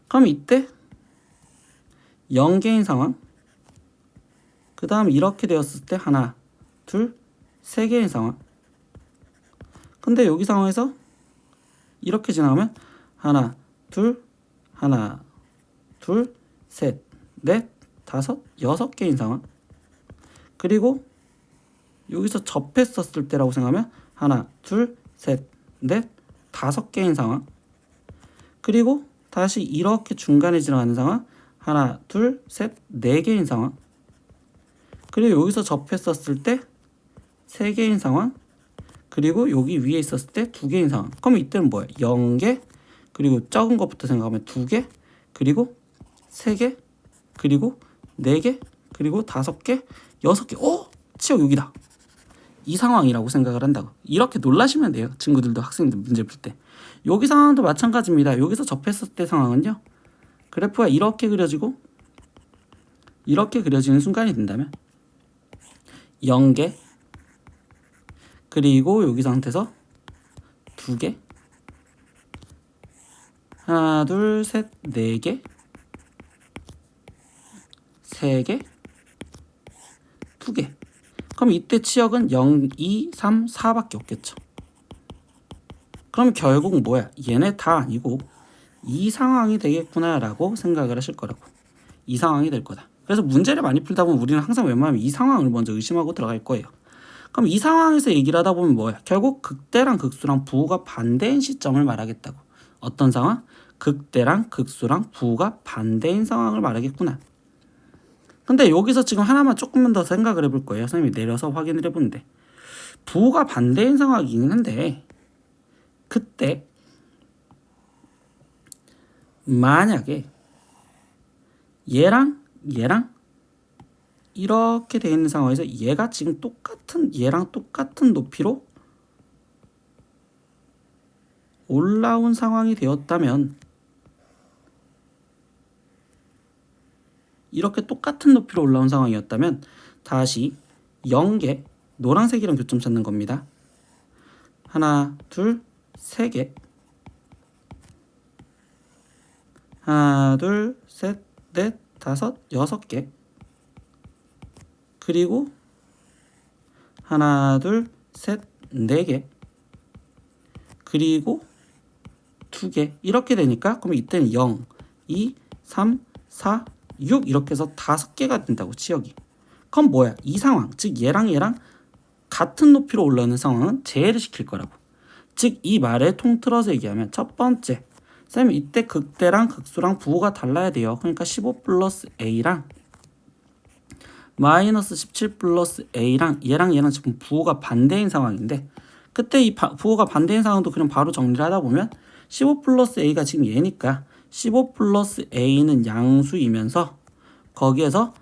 그럼 이때 0개인 상황, 그 다음 이렇게 되었을 때 하나, 둘, 3개인 상황. 근데 여기 상황에서 이렇게 지나가면 하나, 둘, 셋, 넷, 다섯, 6개인 상황. 그리고 여기서 접했었을 때라고 생각하면 하나, 둘, 셋, 넷, 5개인 상황. 그리고 다시 이렇게 중간에 지나가는 상황 하나, 둘, 셋, 4개인 상황. 그리고 여기서 접했었을 때 3개인 상황. 그리고 여기 위에 있었을 때 2개인 상황. 그럼 이때는 뭐예요? 0개, 그리고 적은 것부터 생각하면 2개, 그리고 3개, 그리고 4개, 그리고 5개, 6개. 오! 치역 여기다. 이 상황이라고 생각을 한다고. 이렇게 놀라시면 돼요. 친구들도, 학생들 문제 풀 때. 여기 상황도 마찬가지입니다. 여기서 접했을 때 상황은요, 그래프가 이렇게 그려지고 이렇게 그려지는 순간이 된다면 0개, 그리고 여기 상태에서 2개, 하나, 둘, 셋, 4개, 3개, 2개. 그럼 이때 치역은 0, 2, 3, 4밖에 없겠죠. 그럼 결국 뭐야? 얘네 다 아니고 이 상황이 되겠구나라고 생각을 하실 거라고. 이 상황이 될 거다. 그래서 문제를 많이 풀다 보면 우리는 항상 웬만하면 이 상황을 먼저 의심하고 들어갈 거예요. 그럼 이 상황에서 얘기를 하다 보면 뭐야? 결국 극대랑 극수랑 부호가 반대인 시점을 말하겠다고. 어떤 상황? 극대랑 극수랑 부호가 반대인 상황을 말하겠구나. 근데 여기서 지금 하나만 조금만 더 생각을 해볼 거예요. 선생님이 내려서 확인을 해보는데, 부호가 반대인 상황이긴 한데 그때 만약에 얘랑 이렇게 되어 있는 상황에서 얘가 지금 얘랑 똑같은 높이로 올라온 상황이 되었다면, 이렇게 똑같은 높이로 올라온 상황이었다면 다시 0개, 노란색이랑 교점 찾는 겁니다. 하나, 둘, 세 개. 하나, 둘, 셋, 넷, 다섯, 여섯 개. 그리고 하나, 둘, 셋, 네 개. 그리고 두 개. 이렇게 되니까 그럼 이때는 0, 2, 3, 4, 6 이렇게 해서 5개가 된다고 치역이. 그럼 뭐야? 이 상황, 즉 얘랑 같은 높이로 올라오는 상황은 제외를 시킬 거라고. 즉 이 말을 통틀어서 얘기하면 첫 번째, 쌤 이때 극대랑 극수랑 부호가 달라야 돼요. 그러니까 15 플러스 A랑 마이너스 17 플러스 A랑 얘랑 지금 부호가 반대인 상황인데, 그때 이 부호가 반대인 상황도 그냥 바로 정리를 하다 보면 15 플러스 A가 지금 얘니까 15 플러스 A는 양수이면서 거기에서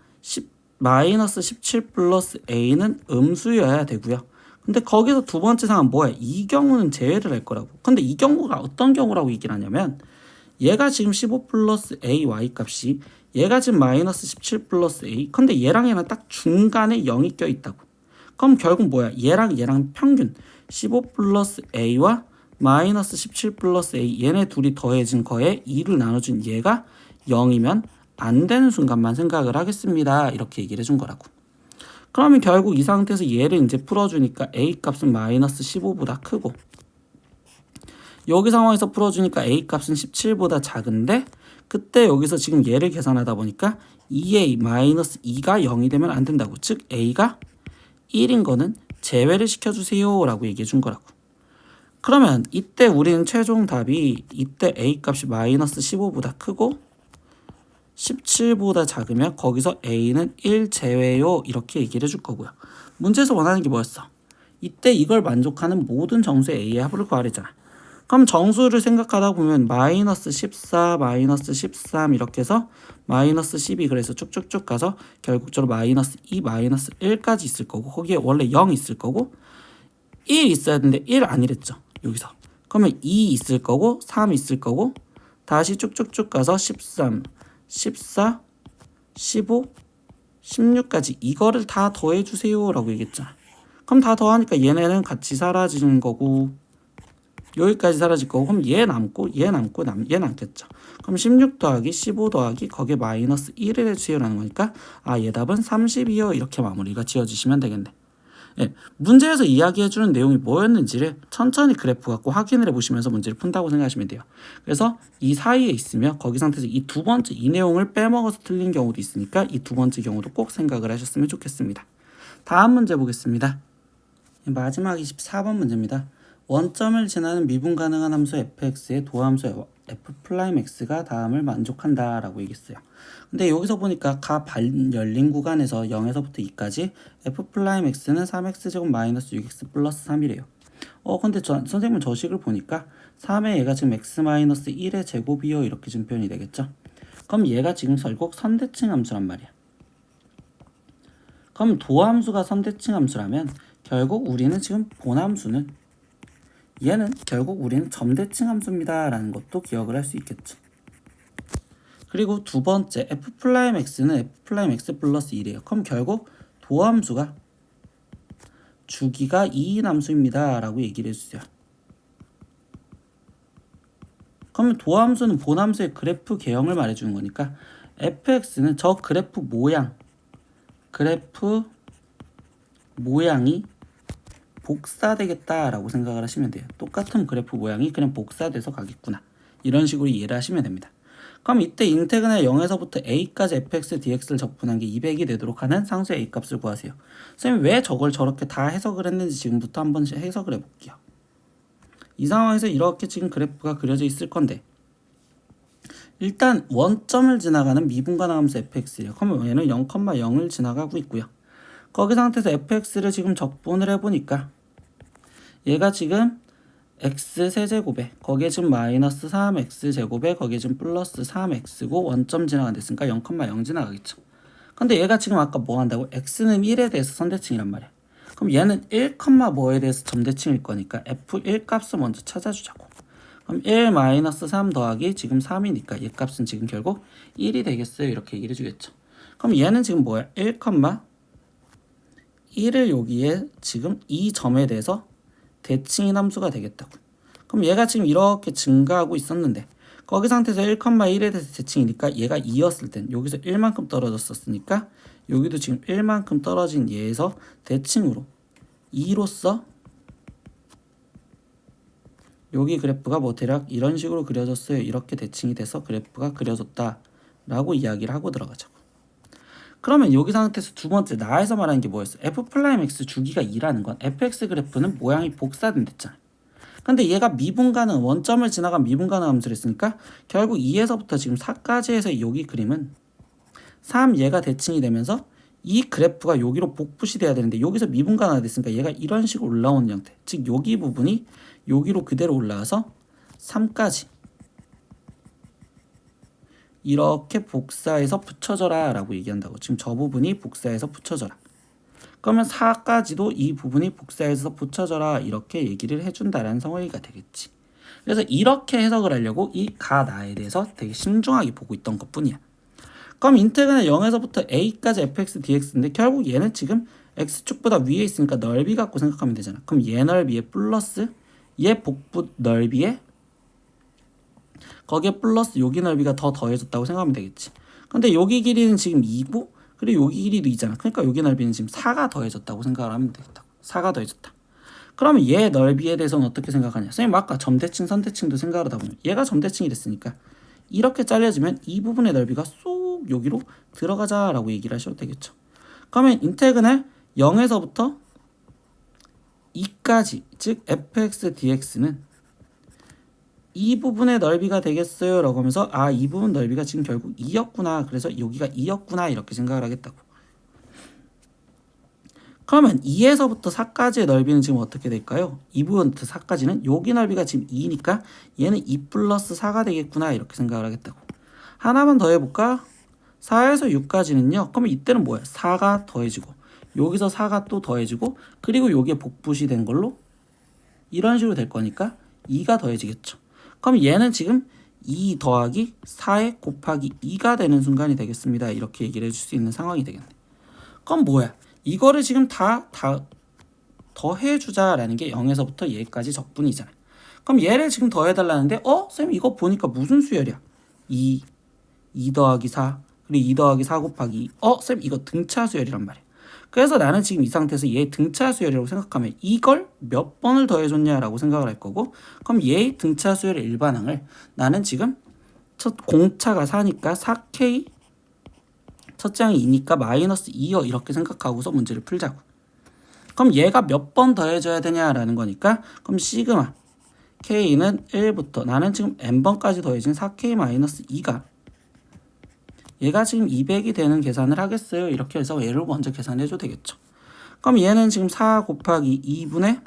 마이너스 17 플러스 A는 음수여야 되고요. 근데 거기서 두 번째 상황은 뭐야? 이 경우는 제외를 할 거라고. 근데 이 경우가 어떤 경우라고 얘기를 하냐면, 얘가 지금 15 플러스 A y 값이 얘가 지금 마이너스 17 플러스 A, 근데 얘랑 딱 중간에 0이 껴있다고. 그럼 결국 뭐야? 얘랑 평균 15 플러스 A와 마이너스 17 플러스 A, 얘네 둘이 더해진 거에 2를 나눠준 얘가 0이면 안 되는 순간만 생각을 하겠습니다. 이렇게 얘기를 해준 거라고. 그러면 결국 이 상태에서 얘를 이제 풀어주니까 A 값은 마이너스 15보다 크고, 여기 상황에서 풀어주니까 A 값은 17보다 작은데, 그때 여기서 지금 얘를 계산하다 보니까 2A 마이너스 2가 0이 되면 안 된다고. 즉 A가 1인 거는 제외를 시켜주세요 라고 얘기해 준 거라고. 그러면 이때 우리는 최종 답이 이때 A 값이 마이너스 15보다 크고 17보다 작으면 거기서 A는 1 제외요 이렇게 얘기를 해줄 거고요. 문제에서 원하는 게 뭐였어? 이때 이걸 만족하는 모든 정수의 A의 합을 구하래잖아. 그럼 정수를 생각하다 보면 마이너스 14, 마이너스 13 이렇게 해서 마이너스 12, 그래서 쭉쭉쭉 가서 결국적으로 마이너스 2, 마이너스 1까지 있을 거고, 거기에 원래 0 있을 거고 1 있어야 되는데 1 아니랬죠 여기서. 그러면 2 있을 거고 3 있을 거고, 다시 쭉쭉쭉 가서 13, 14, 15, 16까지 이거를 다 더해주세요 라고 얘기했잖아. 그럼 다 더하니까 얘네는 같이 사라지는 거고 여기까지 사라질 거고, 그럼 얘 남고 얘 남겠죠. 그럼 16 더하기 15 더하기 거기에 마이너스 1을 해주세요라는 거니까 얘 답은 30이요 이렇게 마무리가 지어지시면 되겠네. 예, 문제에서 이야기해주는 내용이 뭐였는지를 천천히 그래프 갖고 확인을 해보시면서 문제를 푼다고 생각하시면 돼요. 그래서 이 사이에 있으면 거기 상태에서 이 두 번째 이 내용을 빼먹어서 틀린 경우도 있으니까 이 두 번째 경우도 꼭 생각을 하셨으면 좋겠습니다. 다음 문제 보겠습니다. 마지막 24번 문제입니다. 원점을 지나는 미분 가능한 함수 fx의 도함수 f'x가 다음을 만족한다 라고 얘기했어요. 근데 여기서 보니까 가 반 열린 구간에서 0에서부터 2까지 f'x는 3x제곱 마이너스 6x 플러스 3이래요. 근데 선생님은 저 식을 보니까 3의 얘가 지금 x 마이너스 1의 제곱이요 이렇게 지금 표현이 되겠죠. 그럼 얘가 지금 결국 선대칭 함수란 말이야. 그럼 도함수가 선대칭 함수라면 결국 우리는 지금 본함수는 얘는 결국 우리는 점대칭 함수입니다 라는 것도 기억을 할 수 있겠죠. 그리고 두 번째 f'x는 f'x 플러스 1이에요. 그럼 결국 도함수가 주기가 2인 함수입니다 라고 얘기를 해주세요. 그러면 도함수는 본함수의 그래프 개형을 말해주는 거니까 fx는 저 그래프 모양이 복사되겠다라고 생각을 하시면 돼요. 똑같은 그래프 모양이 그냥 복사돼서 가겠구나. 이런 식으로 이해를 하시면 됩니다. 그럼 이때 인테그랄 0에서부터 a까지 fx dx를 적분한 게 200이 되도록 하는 상수의 a 값을 구하세요. 선생님 왜 저걸 저렇게 다 해석을 했는지 지금부터 한번 해석을 해볼게요. 이 상황에서 이렇게 지금 그래프가 그려져 있을 건데, 일단 원점을 지나가는 미분가능 함수 fx예요. 그럼 얘는 0,0을 지나가고 있고요. 거기 상태에서 fx를 지금 적분을 해보니까 얘가 지금 x 세제곱에 거기에 지금 마이너스 3x 제곱에 거기에 지금 플러스 3x고 원점 지나간 됐으니까 0,0 지나가겠죠. 근데 얘가 지금 아까 뭐 한다고? x는 1에 대해서 선대칭이란 말이야. 그럼 얘는 1, 뭐에 대해서 점대칭일 거니까 f1 값을 먼저 찾아주자고. 그럼 1 마이너스 3 더하기 지금 3이니까 얘 값은 지금 결국 1이 되겠어요. 이렇게 얘기를 해주겠죠. 그럼 얘는 지금 뭐야? 1, 1을 여기에 지금 이 점에 대해서 대칭인 함수가 되겠다고. 그럼 얘가 지금 이렇게 증가하고 있었는데 거기 상태에서 1,1에 대해서 대칭이니까 얘가 2였을 땐 여기서 1만큼 떨어졌었으니까 여기도 지금 1만큼 떨어진 얘에서 대칭으로 2로서 여기 그래프가 뭐 대략 이런 식으로 그려졌어요. 이렇게 대칭이 돼서 그래프가 그려졌다 라고 이야기를 하고 들어가자고. 그러면 여기 상태에서 두 번째 나에서 말하는 게 뭐였어? f'(x) 주기가 2라는 건 fx 그래프는 모양이 복사된댔잖아. 근데 얘가 미분가능 원점을 지나간 미분가능 함수를 했으니까 결국 2에서부터 지금 4까지 해서 여기 그림은 3 얘가 대칭이 되면서 이 그래프가 여기로 복붙이 돼야 되는데 여기서 미분가능이 됐으니까 얘가 이런 식으로 올라오는 형태. 즉 여기 부분이 여기로 그대로 올라와서 3까지 이렇게 복사해서 붙여줘라 라고 얘기한다고. 지금 저 부분이 복사해서 붙여줘라. 그러면 4까지도 이 부분이 복사해서 붙여줘라 이렇게 얘기를 해준다라는 상황이가 되겠지. 그래서 이렇게 해석을 하려고 이 가나에 대해서 되게 신중하게 보고 있던 것뿐이야. 그럼 인테그는 0에서부터 a까지 fx dx인데 결국 얘는 지금 x축보다 위에 있으니까 넓이 갖고 생각하면 되잖아. 그럼 얘 넓이에 플러스 얘 복부 넓이에 거기에 플러스 여기 넓이가 더 더해졌다고 생각하면 되겠지. 근데 여기 길이는 지금 2고 그리고 여기 길이도 2잖아. 그러니까 여기 넓이는 지금 4가 더해졌다고 생각을 하면 되겠다. 4가 더해졌다. 그러면 얘 넓이에 대해서는 어떻게 생각하냐? 선생님 아까 점대칭, 선대칭도 생각을 하다 보면 얘가 점대칭이 됐으니까 이렇게 잘려지면 이 부분의 넓이가 쏙 여기로 들어가자라고 얘기를 하셔도 되겠죠. 그러면 인테그널 0에서부터 2까지 즉 fx dx는 이 부분의 넓이가 되겠어요 라고 하면서 아 이 부분 넓이가 지금 결국 2였구나. 그래서 여기가 2였구나 이렇게 생각을 하겠다고. 그러면 2에서부터 4까지의 넓이는 지금 어떻게 될까요? 이 부분부터 4까지는 여기 넓이가 지금 2니까 얘는 2 플러스 4가 되겠구나 이렇게 생각을 하겠다고. 하나만 더 해볼까? 4에서 6까지는요. 그러면 이때는 뭐야? 4가 더해지고 여기서 4가 또 더해지고 그리고 여기에 복붙이 된 걸로 이런 식으로 될 거니까 2가 더해지겠죠. 그럼 얘는 지금 2 더하기 4에 곱하기 2가 되는 순간이 되겠습니다. 이렇게 얘기를 해줄 수 있는 상황이 되겠네. 그럼 뭐야? 이거를 지금 다 더해주자라는 게 0에서부터 얘까지 적분이잖아. 그럼 얘를 지금 더해달라는데 쌤 이거 보니까 무슨 수열이야? 2 더하기 4 그리고 2 더하기 4 곱하기 2 쌤 이거 등차 수열이란 말이야. 그래서 나는 지금 이 상태에서 얘 등차 수열이라고 생각하면 이걸 몇 번을 더해줬냐라고 생각을 할 거고 그럼 얘의 등차 수열의 일반항을 나는 지금 첫 공차가 4니까 4k 첫째 항이 2니까 마이너스 2여 이렇게 생각하고서 문제를 풀자고. 그럼 얘가 몇 번 더해줘야 되냐라는 거니까 그럼 시그마 k는 1부터 나는 지금 n번까지 더해진 4k 마이너스 2가 얘가 지금 200이 되는 계산을 하겠어요. 이렇게 해서 얘를 먼저 계산해줘도 되겠죠. 그럼 얘는 지금 4 곱하기 2분의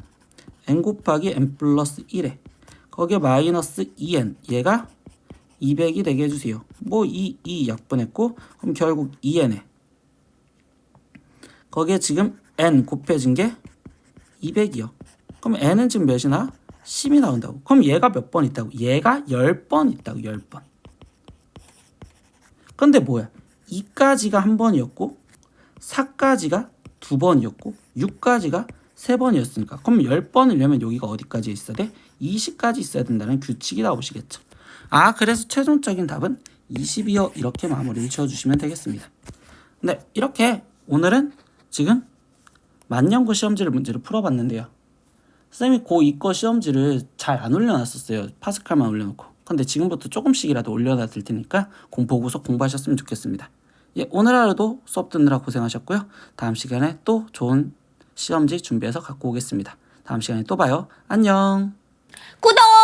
n 곱하기 n 플러스 1에 거기에 마이너스 2n 얘가 200이 되게 해주세요. 뭐 2 약분했고 그럼 결국 2n에 거기에 지금 n 곱해진 게 200이요. 그럼 n은 지금 몇이나? 10이 나온다고. 그럼 얘가 몇 번 있다고? 얘가 10번 있다고. 10번. 근데 뭐야? 2까지가 한 번이었고 4까지가 두 번이었고 6까지가 세 번이었으니까 그럼 10번이려면 여기가 어디까지 있어야 돼? 20까지 있어야 된다는 규칙이 나오시겠죠. 아 그래서 최종적인 답은 20이요. 이렇게 마무리를 지어주시면 되겠습니다. 네, 이렇게 오늘은 지금 만년고 시험지를 문제를 풀어봤는데요. 쌤이 고2 거 시험지를 잘 안 올려놨었어요. 파스칼만 올려놓고. 근데 지금부터 조금씩이라도 올려놔 드릴 테니까 보고서 공부하셨으면 좋겠습니다. 예, 오늘 하루도 수업 듣느라 고생하셨고요. 다음 시간에 또 좋은 시험지 준비해서 갖고 오겠습니다. 다음 시간에 또 봐요. 안녕. 구독!